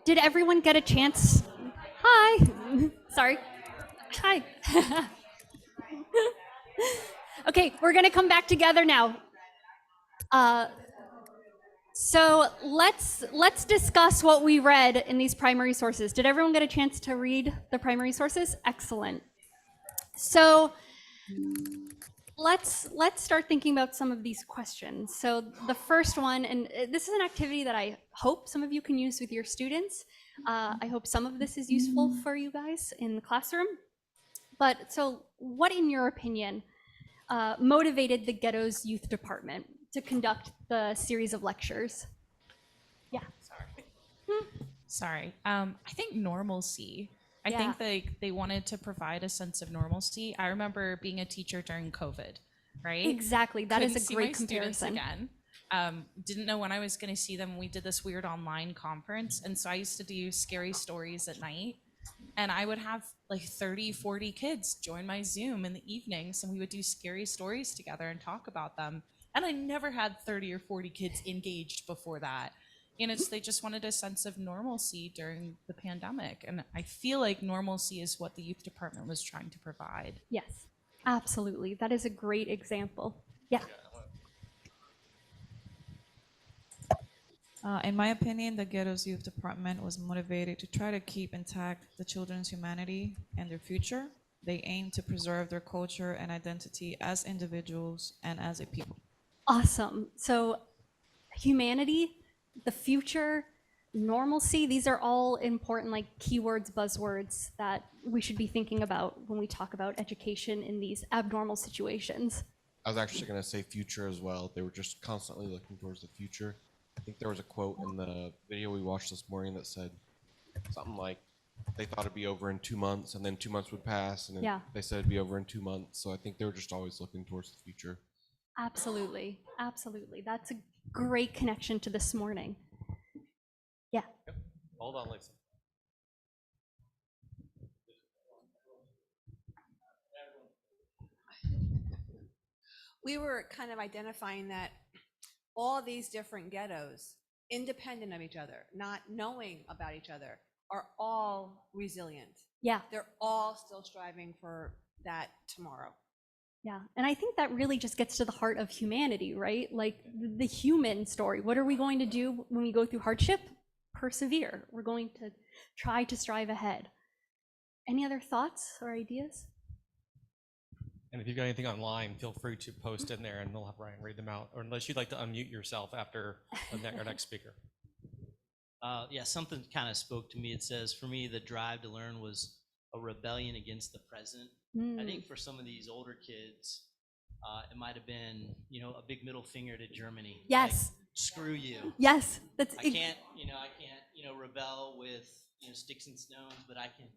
[SPEAKER 2] Did everyone get a chance? Hi. Sorry. Hi. Okay, we're gonna come back together now. So let's discuss what we read in these primary sources. Did everyone get a chance to read the primary sources? Excellent. So let's start thinking about some of these questions. So the first one, and this is an activity that I hope some of you can use with your students. I hope some of this is useful for you guys in the classroom. But so what, in your opinion, motivated the Ghetto's youth department to conduct the series of lectures? Yeah.
[SPEAKER 4] Sorry. I think normalcy. I
[SPEAKER 2] Yeah.
[SPEAKER 4] think they wanted to provide a sense of normalcy. I remember being a teacher during COVID, right?
[SPEAKER 2] Exactly. That is
[SPEAKER 4] Couldn't
[SPEAKER 2] a
[SPEAKER 4] see
[SPEAKER 2] great
[SPEAKER 4] my students
[SPEAKER 2] comparison.
[SPEAKER 4] again. Didn't know when I was going to see them. We did this weird online conference. And so I used to do scary stories at night. And I would have like 30, 40 kids join my Zoom in the evenings, and we would do scary stories together and talk about them. And I never had 30 or 40 kids engaged before that. And they just wanted a sense of normalcy during the pandemic. And I feel like normalcy is what the youth department was trying to provide.
[SPEAKER 2] Yes, absolutely. That is a great example. Yeah.
[SPEAKER 22] In my opinion, the Ghetto's Youth Department was motivated to try to keep intact the children's humanity and their future. They aim to preserve their culture and identity as individuals and as a people.
[SPEAKER 2] Awesome. So humanity, the future, normalcy, these are all important like keywords, buzzwords that we should be thinking about when we talk about education in these abnormal situations.
[SPEAKER 23] I was actually going to say future as well. They were just constantly looking towards the future. I think there was a quote in the video we watched this morning that said something like they thought it'd be over in 2 months, and then 2 months would pass, and then
[SPEAKER 2] Yeah.
[SPEAKER 23] they said it'd be over in 2 months. So I think they were just always looking towards the future.
[SPEAKER 2] Absolutely. Absolutely. That's a great connection to this morning. Yeah.
[SPEAKER 1] Hold on, Lisa.
[SPEAKER 24] We were kind of identifying that all these different ghettos, independent of each other, not knowing about each other, are all resilient.
[SPEAKER 2] Yeah.
[SPEAKER 24] They're all still striving for that tomorrow.
[SPEAKER 2] Yeah, and I think that really just gets to the heart of humanity, right? Like the human story. What are we going to do when we go through hardship? Persevere. We're going to try to strive ahead. Any other thoughts or ideas?
[SPEAKER 1] And if you've got anything online, feel free to post in there and we'll have Ryan read them out, or unless you'd like to unmute yourself after our next speaker.
[SPEAKER 5] Yeah, something kind of spoke to me. It says, for me, the drive to learn was a rebellion against the present. I think for some of these older kids, it might have been, a big middle finger to Germany.
[SPEAKER 2] Yes.
[SPEAKER 5] Like, screw you.
[SPEAKER 2] Yes.
[SPEAKER 5] I can't, rebel with, sticks and stones, but I can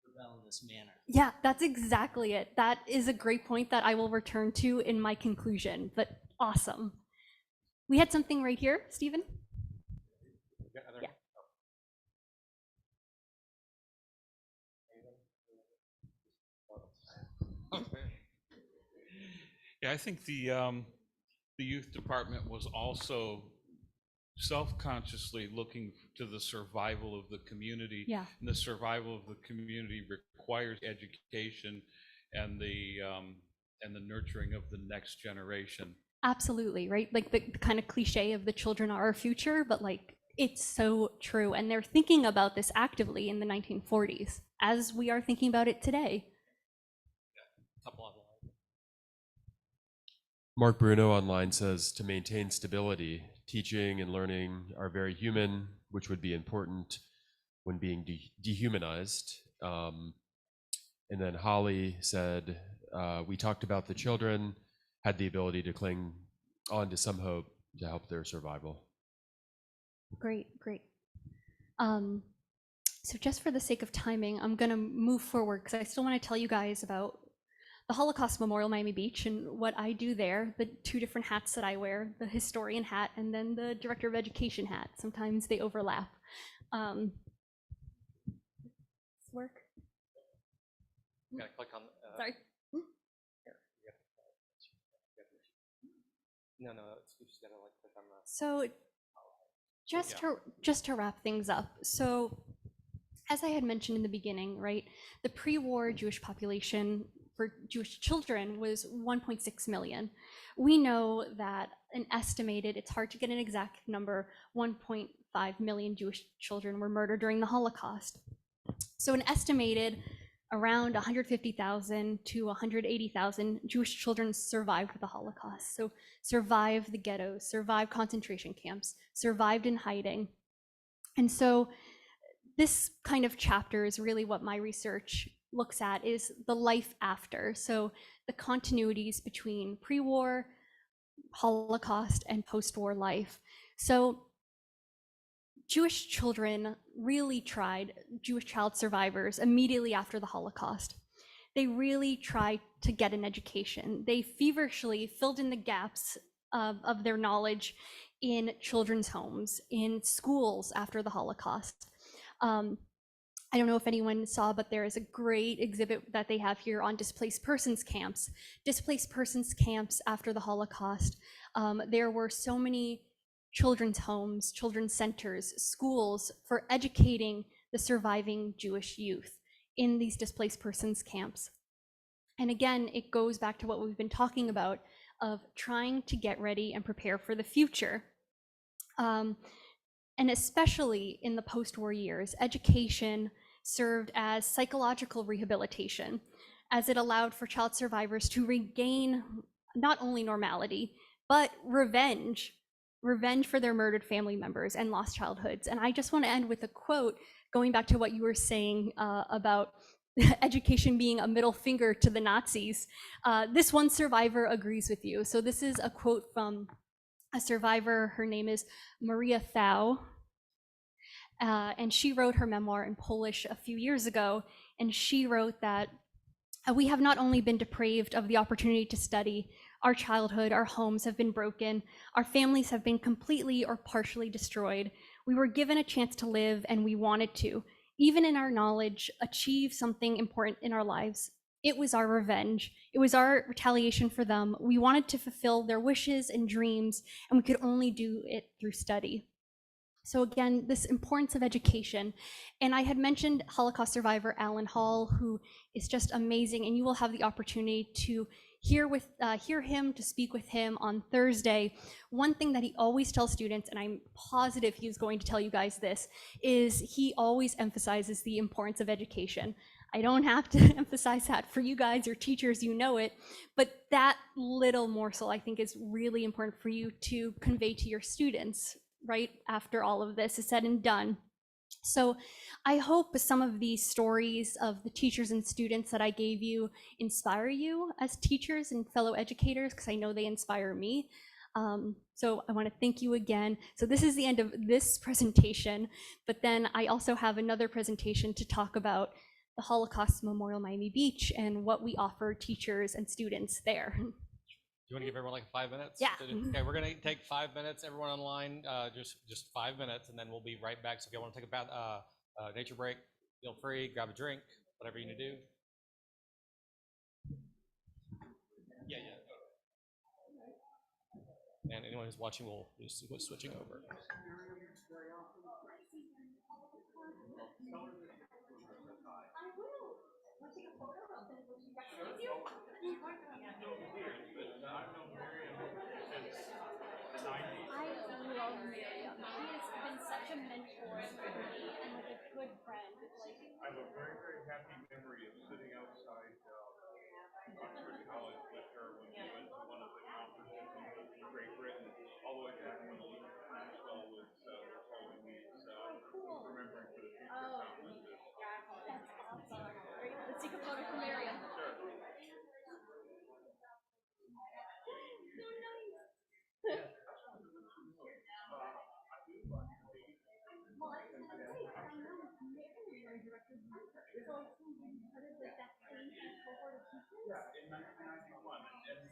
[SPEAKER 5] rebel in this manner.
[SPEAKER 2] Yeah, that's exactly it. That is a great point that I will return to in my conclusion, but awesome. We had something right here, Stephen. Yeah.
[SPEAKER 14] Yeah, I think the youth department was also self-consciously looking to the survival of the community.
[SPEAKER 2] Yeah.
[SPEAKER 14] And the survival of the community requires education and the nurturing of the next generation.
[SPEAKER 2] Absolutely, right? Like the kind of cliche of the children are our future, but like it's so true. And they're thinking about this actively in the 1940s, as we are thinking about it today.
[SPEAKER 12] Mark Bruno online says, to maintain stability, teaching and learning are very human, which would be important when being dehumanized. And then Holly said, we talked about the children had the ability to cling on to some hope to help their survival.
[SPEAKER 2] Great. So just for the sake of timing, I'm going to move forward because I still want to tell you guys about the Holocaust Memorial Miami Beach and what I do there, the two different hats that I wear, the historian hat and then the director of education hat. Sometimes they overlap. Work?
[SPEAKER 1] You gotta click on.
[SPEAKER 2] Sorry.
[SPEAKER 1] No, you just gotta click on the.
[SPEAKER 2] So just to wrap things up. So as I had mentioned in the beginning, right, the pre-war Jewish population for Jewish children was 1.6 million. We know that an estimated, it's hard to get an exact number, 1.5 million Jewish children were murdered during the Holocaust. So an estimated around 150,000 to 180,000 Jewish children survived the Holocaust. So survived the ghettos, survived concentration camps, survived in hiding. And so this kind of chapter is really what my research looks at, is the life after. So the continuities between pre-war, Holocaust, and post-war life. So Jewish children really tried, Jewish child survivors, immediately after the Holocaust. They really tried to get an education. They feverishly filled in the gaps of their knowledge in children's homes, in schools after the Holocaust. I don't know if anyone saw, but there is a great exhibit that they have here on displaced persons camps. Displaced persons camps after the Holocaust. There were so many children's homes, children's centers, schools for educating the surviving Jewish youth in these displaced persons camps. And again, it goes back to what we've been talking about of trying to get ready and prepare for the future. And especially in the post-war years, education served as psychological rehabilitation, as it allowed for child survivors to regain not only normality, but revenge for their murdered family members and lost childhoods. And I just want to end with a quote, going back to what you were saying about education being a middle finger to the Nazis. This one survivor agrees with you. So this is a quote from a survivor. Her name is Maria Thau. And she wrote her memoir in Polish a few years ago. And she wrote that we have not only been deprived of the opportunity to study, our childhood, our homes have been broken, our families have been completely or partially destroyed. We were given a chance to live and we wanted to, even in our knowledge, achieve something important in our lives. It was our revenge. It was our retaliation for them. We wanted to fulfill their wishes and dreams, and we could only do it through study. So again, this importance of education. And I had mentioned Holocaust survivor Alan Hall, who is just amazing, and you will have the opportunity to hear him, to speak with him on Thursday. One thing that he always tells students, and I'm positive he's going to tell you guys this, is he always emphasizes the importance of education. I don't have to emphasize that for you guys or teachers, you know it, but that little morsel I think is really important for you to convey to your students right after all of this is said and done. So I hope some of these stories of the teachers and students that I gave you inspire you as teachers and fellow educators, because I know they inspire me. So I want to thank you again. So this is the end of this presentation, but then I also have another presentation to talk about the Holocaust Memorial Miami Beach and what we offer teachers and students there.
[SPEAKER 1] Do you want to give everyone like 5 minutes?
[SPEAKER 2] Yeah.
[SPEAKER 1] Okay, we're gonna take 5 minutes. Everyone online, just 5 minutes, and then we'll be right back. So if you want to take a nature break, feel free. Grab a drink, whatever you need to do. Yeah. And anyone who's watching will just be switching over.
[SPEAKER 2] I love Miriam. She has been such a mentor for me and like a good friend. Like,
[SPEAKER 14] I have a very, very happy memory of sitting outside Oxford College with her when we went to one of the conferences in Great Britain, all the way back when Elizabeth Maxwell was holding these remembering for the future conferences.
[SPEAKER 2] that's awesome. Great. Let's take a photo for Miriam.
[SPEAKER 14] Sure.
[SPEAKER 2] So nice.
[SPEAKER 14] Yeah, in 1991, and we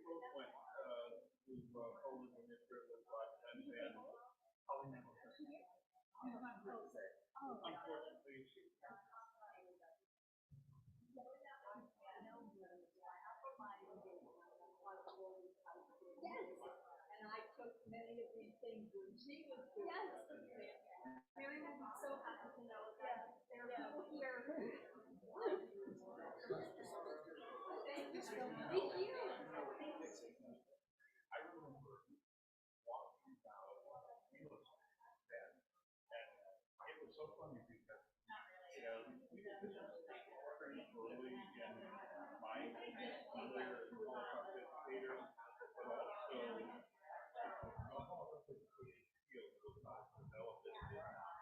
[SPEAKER 14] both went to Poland when Israel was left, and then unfortunately, she
[SPEAKER 2] And I took many of these things and she was yes. Mary will be so happy to know that there are people here. Thank you so much. Thank you.
[SPEAKER 14] I remember walking down then, and it was so funny because this was pretty early in my career as a Holocaust educator, but also the Holocaust education field was not developed as it is now.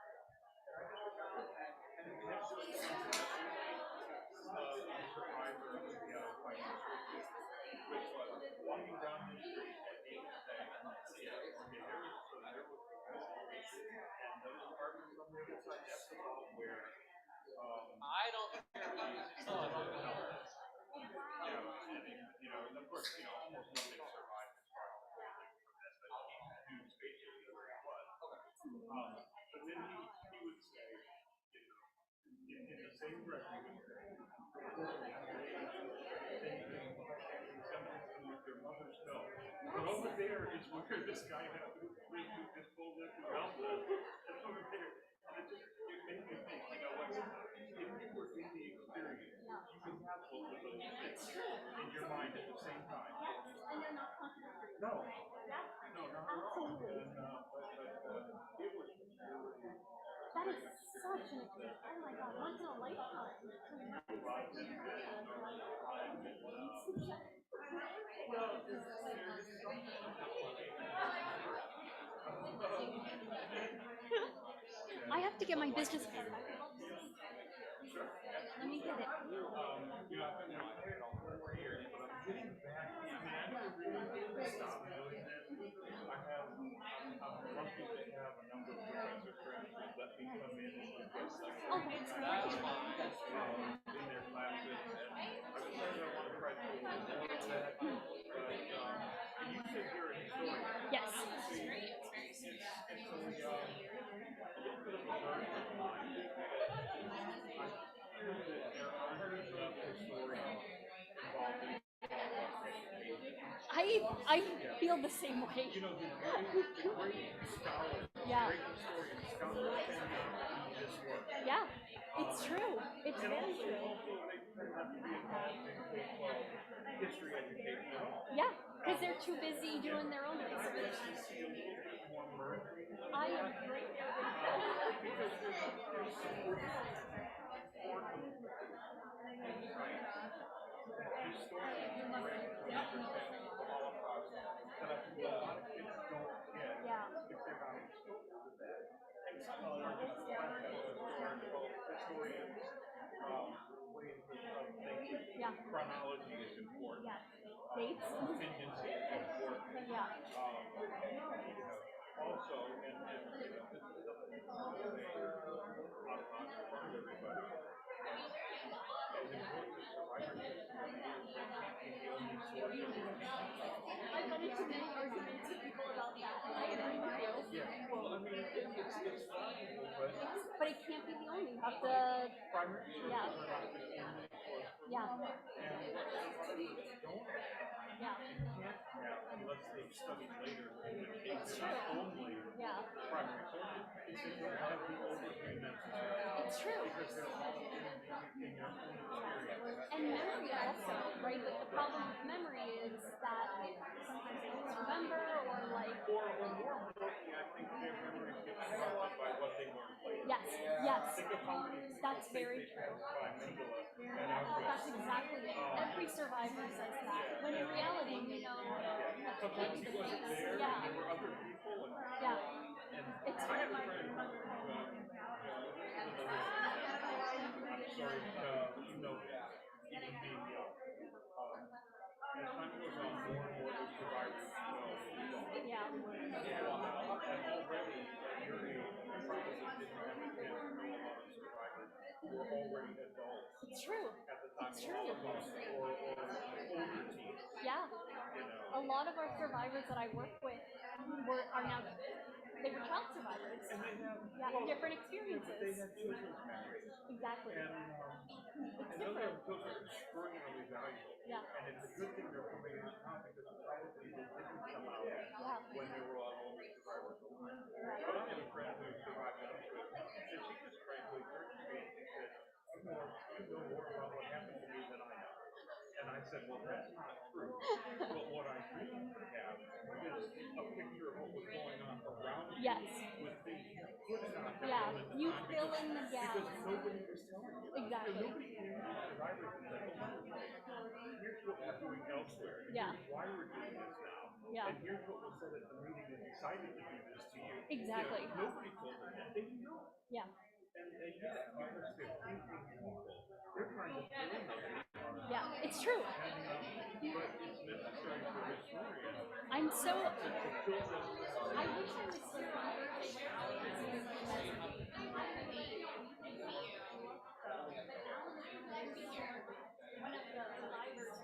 [SPEAKER 14] And it has a survivor of the ghetto financial which was walking down the street at 8 saying, yeah, okay, there was and those apartments on the other side, that's about where
[SPEAKER 1] I don't care about this.
[SPEAKER 14] and of course, almost nothing survived as far as from that, but he knew basically where he was. But then he would say, in the same breath, he would say, their mother's milk. But over there is where this guy lived who just pulled in who else lived. It's over there. And it made me think, if you were in the experience, you can have both of those things in your mind at the same time.
[SPEAKER 2] Yes, and they're not contradictory.
[SPEAKER 14] No, not at all.
[SPEAKER 2] Absolutely.
[SPEAKER 14] And, it was really.
[SPEAKER 2] That is such an experience. Oh my God, once in a lifetime. I have to get my business card. Let me get it.
[SPEAKER 14] I've been there all 4 years, but I'm getting back. I never really stopped doing this. I'm lucky to have a number of professor friends who let me come in and do guest lectures.
[SPEAKER 2] Oh, that's great.
[SPEAKER 14] In their classes, and I've decided I want to try to do more of that. But and you said you're a historian.
[SPEAKER 2] Yes.
[SPEAKER 14] It's a little bit of a burden of mine because I hear that there aren't enough historians involved in
[SPEAKER 2] I feel the same way.
[SPEAKER 14] the great scholars,
[SPEAKER 2] Yeah.
[SPEAKER 14] great historians, scholars cannot do this work.
[SPEAKER 2] Yeah, it's true. It's
[SPEAKER 14] And
[SPEAKER 2] very
[SPEAKER 14] also,
[SPEAKER 2] true.
[SPEAKER 14] they have to be involved in history education at all.
[SPEAKER 2] Yeah, because they're too busy doing their own research.
[SPEAKER 14] See a little bit more mercy.
[SPEAKER 2] I am right there with that.
[SPEAKER 14] historically correct understanding of the Holocaust that I think a lot of kids don't get if they're not exposed to that. And some of our historians ways of thinking. Chronology is important.
[SPEAKER 2] Dates?
[SPEAKER 14] Contingency is important. Also, and this is something that on everybody. As important as survivorship is, the only source of
[SPEAKER 2] I wanted to make arguments with people about that. I agree with you.
[SPEAKER 14] yeah. Well, I mean, it's logical,
[SPEAKER 2] But it can't be the only. You have to.
[SPEAKER 14] primary sources
[SPEAKER 2] Yeah.
[SPEAKER 14] are not the only source for
[SPEAKER 2] Yeah.
[SPEAKER 14] and what survivors don't have
[SPEAKER 2] Yeah.
[SPEAKER 14] and can't have unless they've studied later
[SPEAKER 2] It's
[SPEAKER 14] and
[SPEAKER 2] true.
[SPEAKER 14] only
[SPEAKER 2] Yeah.
[SPEAKER 14] primary sources is they don't have the overview necessary.
[SPEAKER 2] It's true.
[SPEAKER 14] Because they're all in their own experience.
[SPEAKER 2] And memory also, right? Like the problem with memory is that sometimes they don't remember or like.
[SPEAKER 14] Or more importantly, I think their memories get corrupted by what they learned later.
[SPEAKER 2] Yes, yes.
[SPEAKER 14] Think of how many people
[SPEAKER 2] That's
[SPEAKER 14] think
[SPEAKER 2] very
[SPEAKER 14] they
[SPEAKER 2] true.
[SPEAKER 14] passed by Mendele and Auschwitz.
[SPEAKER 2] That's exactly it. Every survivor says that. When in reality, you know,
[SPEAKER 14] sometimes he wasn't there.
[SPEAKER 2] Yeah.
[SPEAKER 14] There were other people.
[SPEAKER 2] Yeah.
[SPEAKER 14] And
[SPEAKER 2] It's
[SPEAKER 14] I have a friend who, I'm sorry, even though even being young, as time goes on, more and more of the survivors know who don't.
[SPEAKER 2] Yeah.
[SPEAKER 14] And already at your age, you probably didn't have a chance to know a lot of survivors who were already adults.
[SPEAKER 2] It's true.
[SPEAKER 14] At the time
[SPEAKER 2] It's
[SPEAKER 14] of
[SPEAKER 2] true.
[SPEAKER 14] the Holocaust or older teens.
[SPEAKER 2] Yeah.
[SPEAKER 14] You know.
[SPEAKER 2] A lot of our survivors that I work with are now, they were child survivors.
[SPEAKER 14] And they have
[SPEAKER 2] different experiences.
[SPEAKER 14] They have children's memories.
[SPEAKER 2] Exactly.
[SPEAKER 14] And those are extraordinarily valuable.
[SPEAKER 2] Yeah.
[SPEAKER 14] And it's a good thing they're coming out now because probably they didn't come out when there were a lot of older survivors alive. But I have a friend who survived Auschwitz, and she just frankly turned to me and she said, you know more about what happened to me than I know. And I said, well, that's not true. But what I really have is a picture of what was going on around me with things you could not have done at the
[SPEAKER 2] You
[SPEAKER 14] time
[SPEAKER 2] fill in the gaps.
[SPEAKER 14] because nobody was telling you.
[SPEAKER 2] Exactly.
[SPEAKER 14] Nobody came to the survivors and said, oh, by the way, here's what we're doing elsewhere.
[SPEAKER 2] Yeah.
[SPEAKER 14] Here's why we're doing this now.
[SPEAKER 2] Yeah.
[SPEAKER 14] And here's what was said at the meeting that decided to do this to you.
[SPEAKER 2] Exactly.
[SPEAKER 14] You know, nobody told them that. They didn't know.
[SPEAKER 2] Yeah.
[SPEAKER 14] And they did it because they're thinking people. They're trying to fill in those gaps.
[SPEAKER 2] Yeah, it's true.
[SPEAKER 14] But it's necessary for historians.
[SPEAKER 2] I'm so.
[SPEAKER 14] To fill those
[SPEAKER 2] I wish I was here. One of the survivors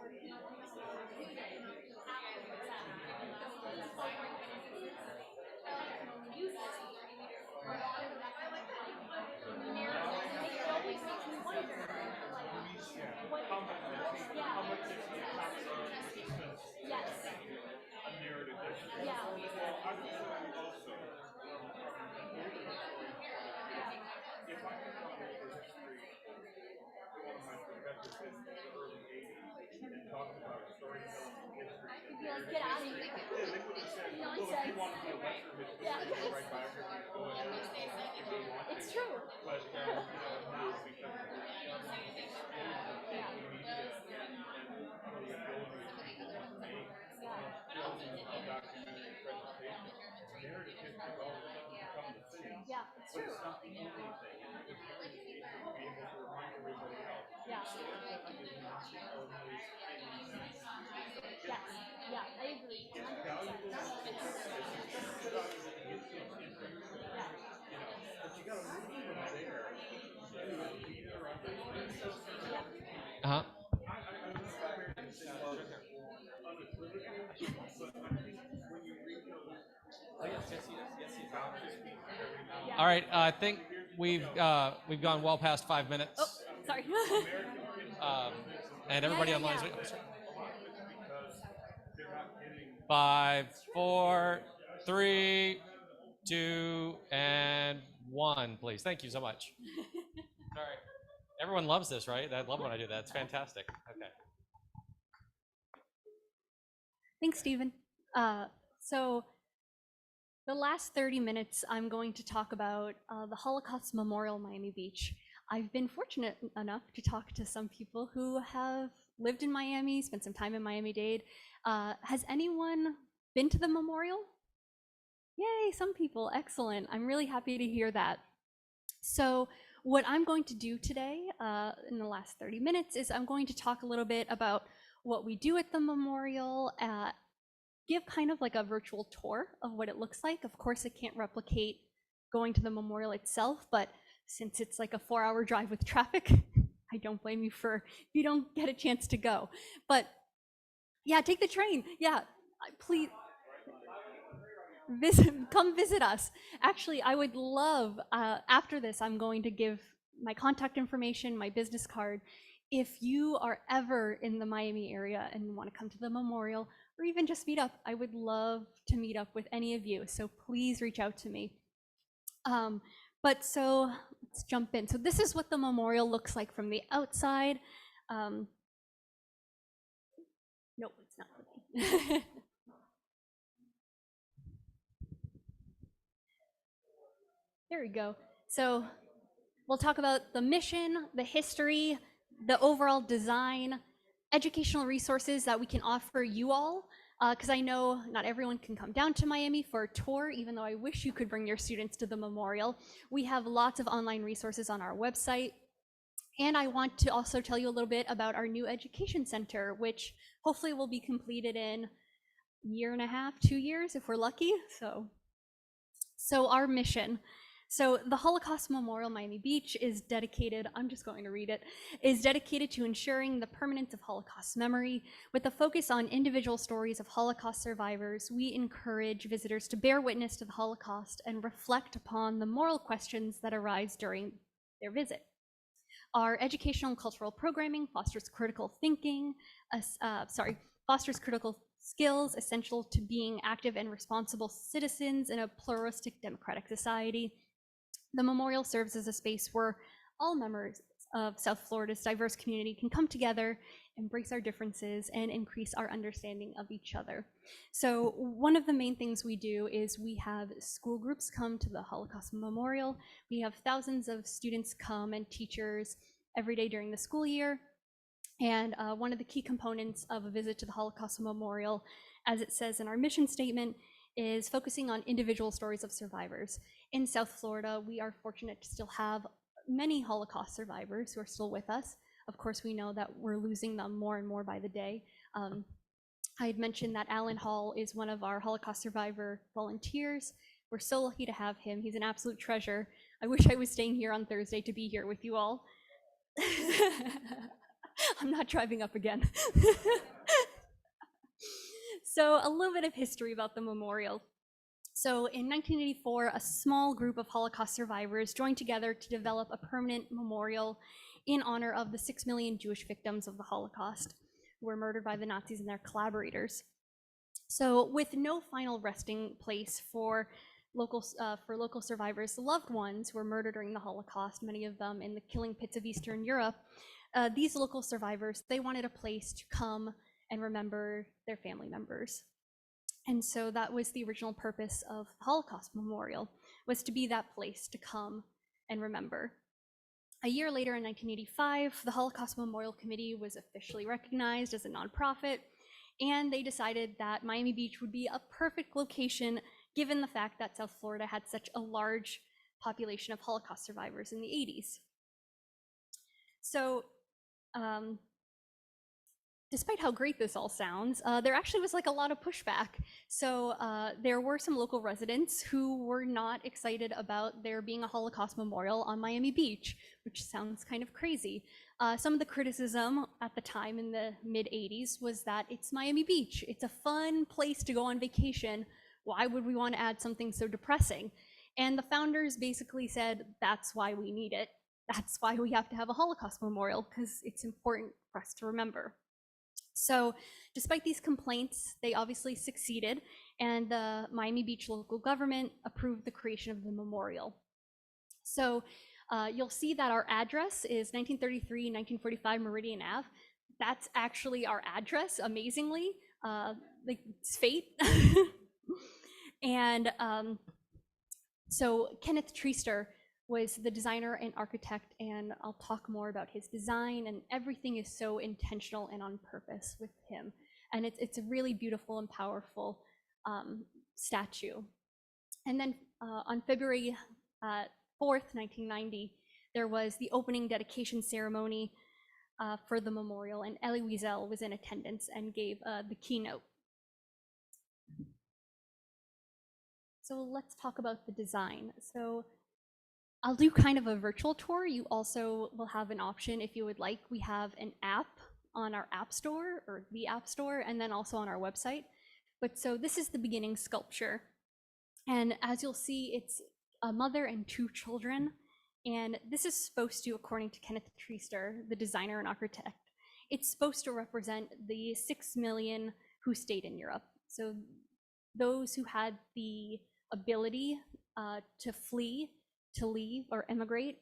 [SPEAKER 2] Get out of here. Nonsense. It's true.
[SPEAKER 14] But now because
[SPEAKER 2] Yeah, it's true.
[SPEAKER 14] But it's not the only thing. It's a very easy to be able to remind everybody else.
[SPEAKER 2] Yeah.
[SPEAKER 14] Storytelling is not the only
[SPEAKER 2] Yes. Yeah, I agree.
[SPEAKER 14] It's valuable. It's valuable to get kids interested.
[SPEAKER 2] Yeah.
[SPEAKER 14] You know, but you gotta move from there to either understand.
[SPEAKER 1] Uh-huh.
[SPEAKER 14] I'm not prepared to say unequivocally, but I think when you read those.
[SPEAKER 1] All right, I think we've gone well past 5 minutes.
[SPEAKER 2] Oh, sorry.
[SPEAKER 1] And everybody online.
[SPEAKER 2] Yeah.
[SPEAKER 1] 5, 4, 3, 2, and 1, please. Thank you so much. Sorry. Everyone loves this, right? I love when I do that. It's fantastic. Okay.
[SPEAKER 2] Thanks, Stephen. So the last 30 minutes, I'm going to talk about the Holocaust Memorial Miami Beach. I've been fortunate enough to talk to some people who have lived in Miami, spent some time in Miami-Dade. Has anyone been to the memorial? Yay, some people, excellent. I'm really happy to hear that. So what I'm going to do today in the last 30 minutes is I'm going to talk a little bit about what we do at the memorial, give kind of like a virtual tour of what it looks like. Of course, I can't replicate going to the memorial itself, but since it's like a 4-hour drive with traffic, I don't blame you if you don't get a chance to go. But yeah, take the train. Yeah, please. Come visit us. Actually, I would love, after this, I'm going to give my contact information, my business card. If you are ever in the Miami area and want to come to the memorial or even just meet up, I would love to meet up with any of you. So please reach out to me. But so let's jump in. So this is what the memorial looks like from the outside. Nope, it's not working. There we go. So we'll talk about the mission, the history, the overall design, educational resources that we can offer you all, because I know not everyone can come down to Miami for a tour, even though I wish you could bring your students to the memorial. We have lots of online resources on our website. And I want to also tell you a little bit about our new education center, which hopefully will be completed in a year and a half, 2 years, if we're lucky. So our mission. So the Holocaust Memorial Miami Beach is dedicated, I'm just going to read it, is dedicated to ensuring the permanence of Holocaust memory. With a focus on individual stories of Holocaust survivors, we encourage visitors to bear witness to the Holocaust and reflect upon the moral questions that arise during their visit. Our educational and cultural programming fosters critical thinking, fosters critical skills essential to being active and responsible citizens in a pluralistic democratic society. The memorial serves as a space where all members of South Florida's diverse community can come together, embrace our differences, and increase our understanding of each other. So one of the main things we do is we have school groups come to the Holocaust Memorial. We have thousands of students come and teachers every day during the school year. And one of the key components of a visit to the Holocaust Memorial, as it says in our mission statement, is focusing on individual stories of survivors. In South Florida, we are fortunate to still have many Holocaust survivors who are still with us. Of course, we know that we're losing them more and more by the day. I had mentioned that Alan Hall is one of our Holocaust survivor volunteers. We're so lucky to have him. He's an absolute treasure. I wish I was staying here on Thursday to be here with you all. I'm not driving up again. So a little bit of history about the memorial. So in 1984, a small group of Holocaust survivors joined together to develop a permanent memorial in honor of the 6 million Jewish victims of the Holocaust who were murdered by the Nazis and their collaborators. So with no final resting place for local survivors' loved ones who were murdered during the Holocaust, many of them in the killing pits of Eastern Europe, these local survivors, they wanted a place to come and remember their family members. And so that was the original purpose of the Holocaust Memorial, was to be that place to come and remember. A year later in 1985, the Holocaust Memorial Committee was officially recognized as a nonprofit, and they decided that Miami Beach would be a perfect location given the fact that South Florida had such a large population of Holocaust survivors in the 80s. So, despite how great this all sounds, there actually was like a lot of pushback. So there were some local residents who were not excited about there being a Holocaust memorial on Miami Beach, which sounds kind of crazy. Some of the criticism at the time in the mid 80s was that it's Miami Beach. It's a fun place to go on vacation. Why would we want to add something so depressing? And the founders basically said, that's why we need it. That's why we have to have a Holocaust memorial, because it's important for us to remember. So despite these complaints, they obviously succeeded, and the Miami Beach local government approved the creation of the memorial. So you'll see that our address is 1933 1945 Meridian Ave. That's actually our address, amazingly. Like, it's fate. And so Kenneth Treaster was the designer and architect, and I'll talk more about his design, and everything is so intentional and on purpose with him. And it's a really beautiful and powerful statue. And then on February 4th, 1990, there was the opening dedication ceremony for the memorial, and Elie Wiesel was in attendance and gave the keynote. So let's talk about the design. So I'll do kind of a virtual tour. You also will have an option if you would like. We have an app on our app store, or the app store, and then also on our website. But so this is the beginning sculpture. And as you'll see, it's a mother and two children. And this is supposed to, according to Kenneth Treister, the designer and architect, it's supposed to represent the 6 million who stayed in Europe. So those who had the ability to flee, to leave or emigrate,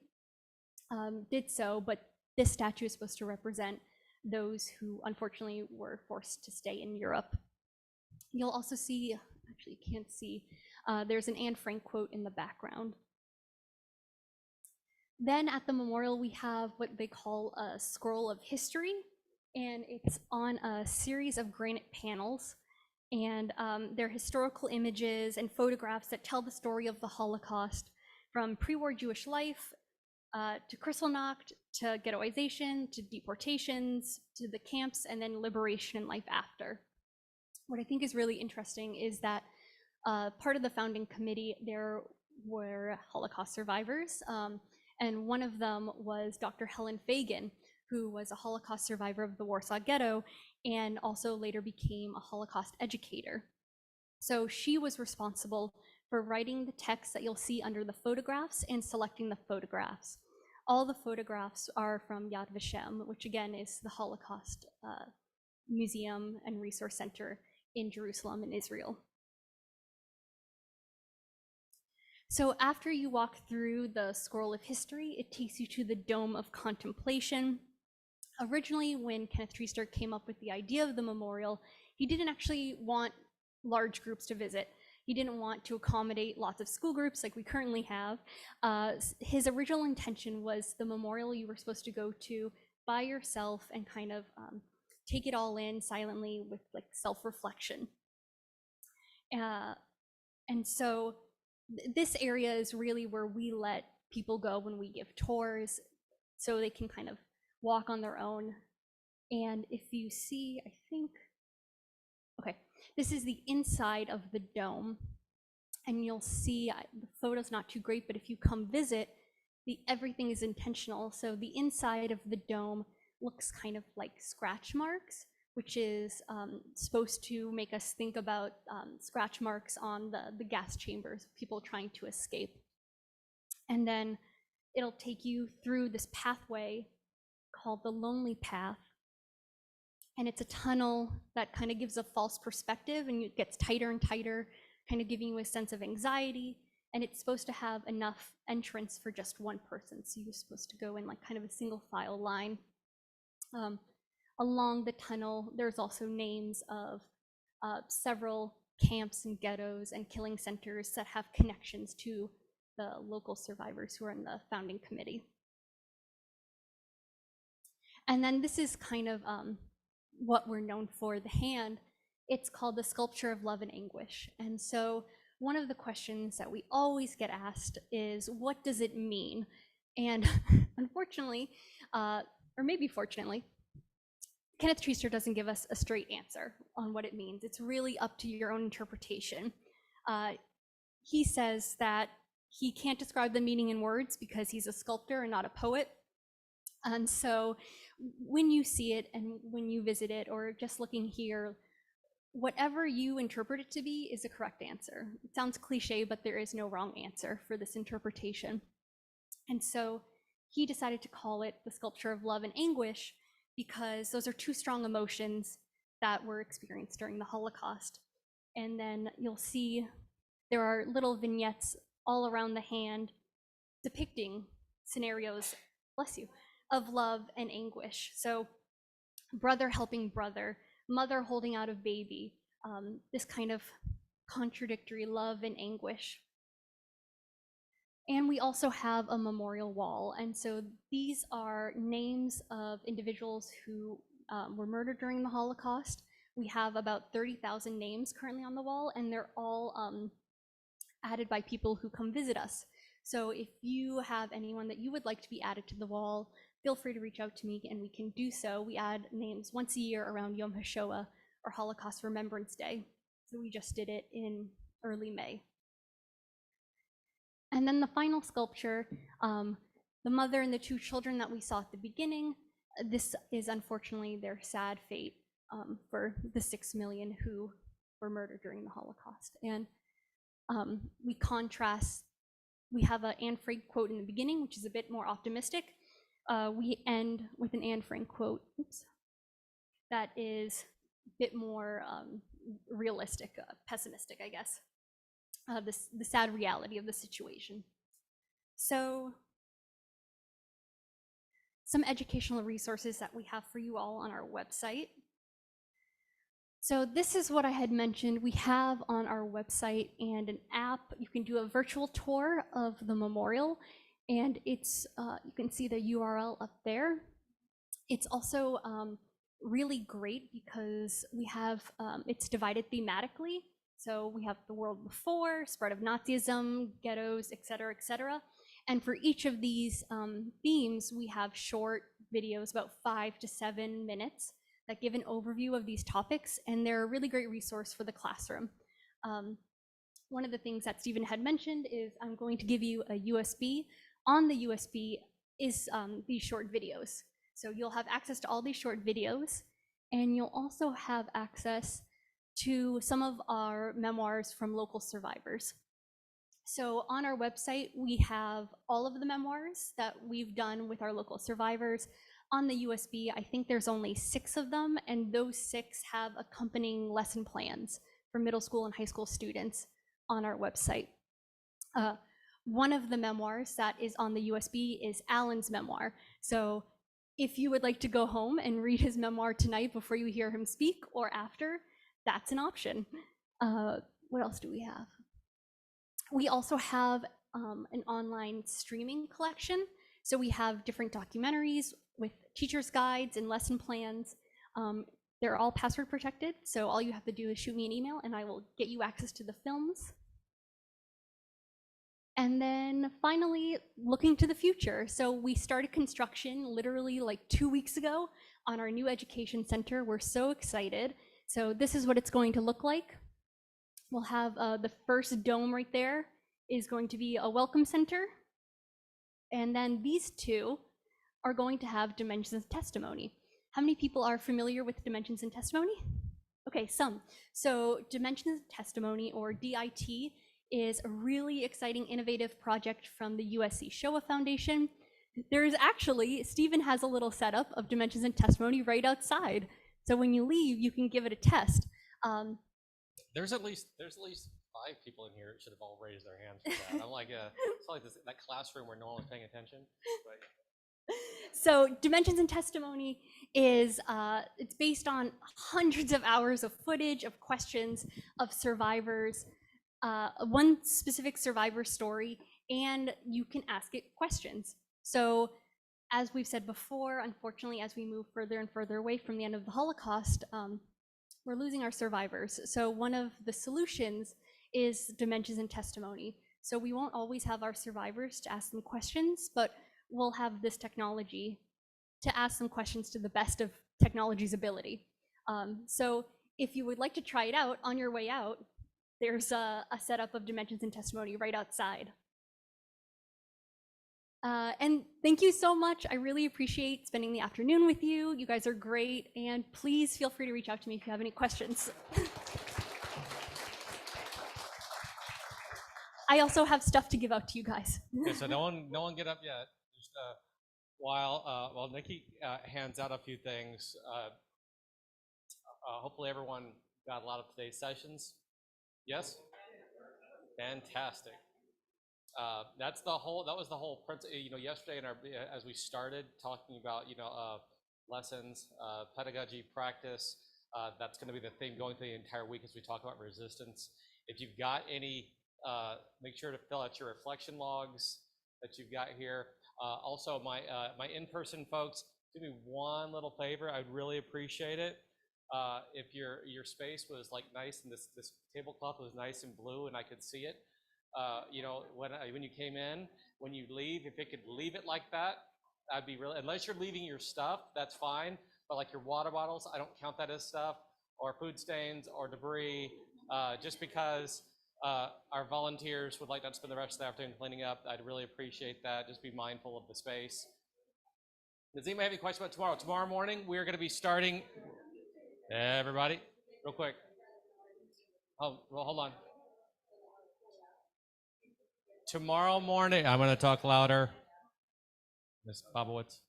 [SPEAKER 2] did so, but this statue is supposed to represent those who unfortunately were forced to stay in Europe. You'll also see, actually you can't see, there's an Anne Frank quote in the background. Then at the memorial, we have what they call a scroll of history, and it's on a series of granite panels. And they're historical images and photographs that tell the story of the Holocaust, from pre-war Jewish life to Kristallnacht, to ghettoization, to deportations, to the camps, and then liberation and life after. What I think is really interesting is that part of the founding committee, there were Holocaust survivors, and one of them was Dr. Helen Fagan, who was a Holocaust survivor of the Warsaw Ghetto and also later became a Holocaust educator. So she was responsible for writing the text that you'll see under the photographs and selecting the photographs. All the photographs are from Yad Vashem, which again is the Holocaust Museum and Resource Center in Jerusalem and Israel. So after you walk through the scroll of history, it takes you to the Dome of Contemplation. Originally, when Kenneth Treister came up with the idea of the memorial, he didn't actually want large groups to visit. He didn't want to accommodate lots of school groups like we currently have. His original intention was the memorial you were supposed to go to by yourself and kind of take it all in silently with like self-reflection. And so this area is really where we let people go when we give tours, so they can kind of walk on their own. And if you see, I think, okay, this is the inside of the dome, and you'll see the photo's not too great, but if you come visit, everything is intentional. So the inside of the dome looks kind of like scratch marks, which is supposed to make us think about scratch marks on the gas chambers, people trying to escape. And then it'll take you through this pathway called the Lonely Path. And it's a tunnel that kind of gives a false perspective, and it gets tighter and tighter, kind of giving you a sense of anxiety. And it's supposed to have enough entrance for just one person. So you're supposed to go in like kind of a single file line. Along the tunnel, there's also names of several camps and ghettos and killing centers that have connections to the local survivors who are in the founding committee. And then this is kind of what we're known for, the hand. It's called the Sculpture of Love and Anguish. And so one of the questions that we always get asked is, what does it mean? And unfortunately, or maybe fortunately, Kenneth Treister doesn't give us a straight answer on what it means. It's really up to your own interpretation. He says that he can't describe the meaning in words because he's a sculptor and not a poet. And so when you see it and when you visit it, or just looking here, whatever you interpret it to be is a correct answer. It sounds cliche, but there is no wrong answer for this interpretation. And so he decided to call it the Sculpture of Love and Anguish because those are two strong emotions that were experienced during the Holocaust. And then you'll see there are little vignettes all around the hand depicting scenarios, bless you, of love and anguish. So brother helping brother, mother holding out a baby, this kind of contradictory love and anguish. And we also have a memorial wall. And so these are names of individuals who were murdered during the Holocaust. We have about 30,000 names currently on the wall, and they're all added by people who come visit us. So if you have anyone that you would like to be added to the wall, feel free to reach out to me and we can do so. We add names once a year around Yom HaShoah, or Holocaust Remembrance Day. So we just did it in early May. And then the final sculpture, the mother and the two children that we saw at the beginning, this is unfortunately their sad fate for the 6 million who were murdered during the Holocaust. And we contrast, we have an Anne Frank quote in the beginning, which is a bit more optimistic. We end with an Anne Frank quote, that is a bit more realistic, pessimistic, I guess. The sad reality of the situation. So some educational resources that we have for you all on our website. So this is what I had mentioned. We have on our website and an app. You can do a virtual tour of the memorial, and it's you can see the URL up there. It's also really great because we have it's divided thematically. So we have the world before, spread of Nazism, ghettos, et cetera, and for each of these themes, we have short videos, about 5 to 7 minutes, that give an overview of these topics, and they're a really great resource for the classroom. One of the things that Stephen had mentioned is I'm going to give you a USB. On the USB is these short videos. So you'll have access to all these short videos, and you'll also have access to some of our memoirs from local survivors. So on our website, we have all of the memoirs that we've done with our local survivors. On the USB, I think there's only 6 of them, and those 6 have accompanying lesson plans for middle school and high school students on our website. One of the memoirs that is on the USB is Alan's memoir. So if you would like to go home and read his memoir tonight before you hear him speak or after, that's an option. What else do we have? We also have an online streaming collection. So we have different documentaries with teacher's guides and lesson plans. They're all password protected, so all you have to do is shoot me an email and I will get you access to the films. And then finally, looking to the future. So we started construction literally like 2 weeks ago on our new education center. We're so excited. So this is what it's going to look like. We'll have the first dome right there is going to be a welcome center. And then these two are going to have dimensions of testimony. How many people are familiar with dimensions in testimony? Okay, some. So dimensions of testimony, or DIT, is a really exciting, innovative project from the USC Shoah Foundation. There's actually, Stephen has a little setup of dimensions in testimony right outside. So when you leave, you can give it a test.
[SPEAKER 1] There's at least 5 people in here that should have all raised their hands for that. I'm like, it's like that classroom where no one was paying attention. But...
[SPEAKER 2] So Dimensions in Testimony is, it's based on hundreds of hours of footage, of questions, of survivors, one specific survivor story, and you can ask it questions. So as we've said before, unfortunately, as we move further and further away from the end of the Holocaust, we're losing our survivors. So one of the solutions is Dimensions in Testimony. So we won't always have our survivors to ask them questions, but we'll have this technology to ask them questions to the best of technology's ability. So if you would like to try it out, on your way out, there's a setup of Dimensions in Testimony right outside. And thank you so much. I really appreciate spending the afternoon with you. You guys are great, and please feel free to reach out to me if you have any questions. I also have stuff to give out to you guys.
[SPEAKER 1] Okay, so no one get up yet. Just while Nikki hands out a few things. Hopefully everyone got a lot of today's sessions. Yes? Fantastic. That was the whole principle. Yesterday as we started talking about lessons, pedagogy, practice. That's going to be the theme going through the entire week as we talk about resistance. If you've got any Make sure to fill out your reflection logs that you've got here. Also, my in-person folks, do me one little favor. I'd really appreciate it. If your space was like nice and this tablecloth was nice and blue and I could see it, when you came in, when you leave, if it could leave it like that, I'd be really, unless you're leaving your stuff, that's fine. But like your water bottles, I don't count that as stuff, or food stains or debris, just because our volunteers would like to spend the rest of the afternoon cleaning up. I'd really appreciate that. Just be mindful of the space. Does anybody have any questions about tomorrow? Tomorrow morning, we're going to be starting. Everybody, real quick. Oh, well, hold on. Tomorrow morning, I'm going to talk louder. Miss Bobowitz.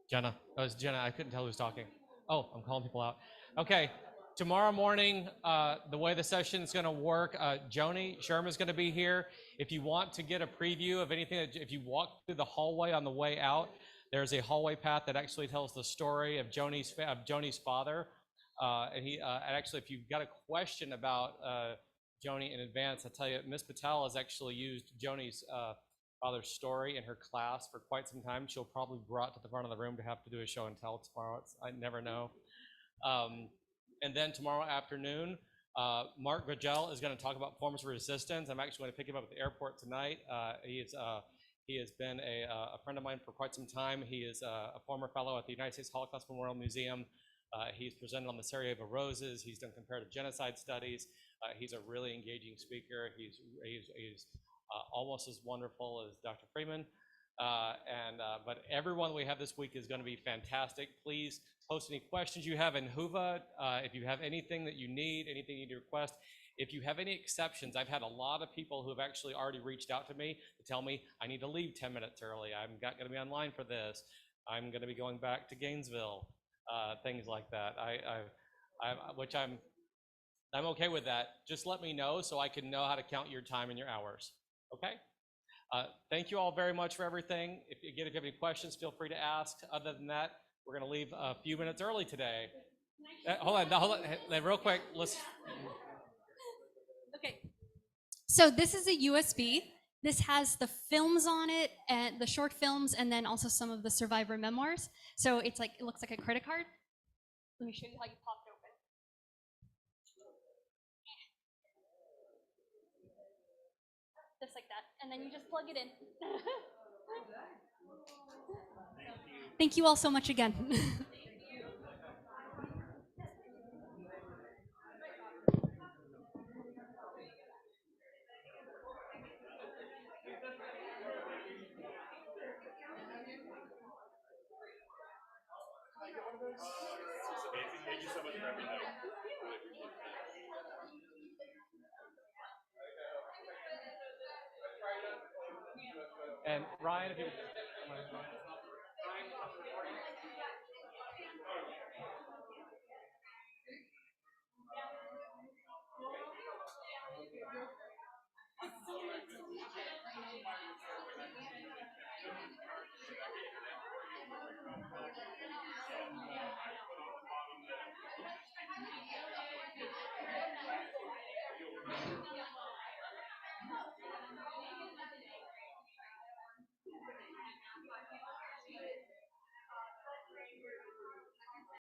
[SPEAKER 1] Jenna. That was Jenna. I couldn't tell who was talking. Oh, I'm calling people out. Okay. Tomorrow morning, the way the session is going to work, Joni Sherman is going to be here. If you want to get a preview of anything, if you walk through the hallway on the way out, there's a hallway path that actually tells the story of Joni's father. And actually, if you've got a question about Joni in advance, I tell you, Miss Patel has actually used Joni's father's story in her class for quite some time. She'll probably be brought to the front of the room to have to do a show and tell tomorrow. I never know. And then tomorrow afternoon, Mark Gregel is going to talk about forms of resistance. I'm actually going to pick him up at the airport tonight. He has been a friend of mine for quite some time. He is a former fellow at the United States Holocaust Memorial Museum. He's presented on the Sarajevo Roses. He's done comparative genocide studies. He's a really engaging speaker. He's almost as wonderful as Dr. Freeman. But everyone we have this week is going to be fantastic. Please post any questions you have in Huva. If you have anything that you need, anything you need to request. If you have any exceptions, I've had a lot of people who have actually already reached out to me to tell me I need to leave 10 minutes early. I'm not going to be online for this. I'm going to be going back to Gainesville. Things like that. I'm okay with that. Just let me know so I can know how to count your time and your hours. Okay? Thank you all very much for everything. If you have any questions, feel free to ask. Other than that, we're going to leave a few minutes early today. Hold on, real quick. Let's.
[SPEAKER 2] Okay. So this is a USB. This has the films on it, and the short films, and then also some of the survivor memoirs. So it looks like a credit card. Let me show you how you pop it open. Just like that, and then you just plug it in. Thank you all so much again.
[SPEAKER 14] Thank you so much for everything.
[SPEAKER 1] And Ryan, if you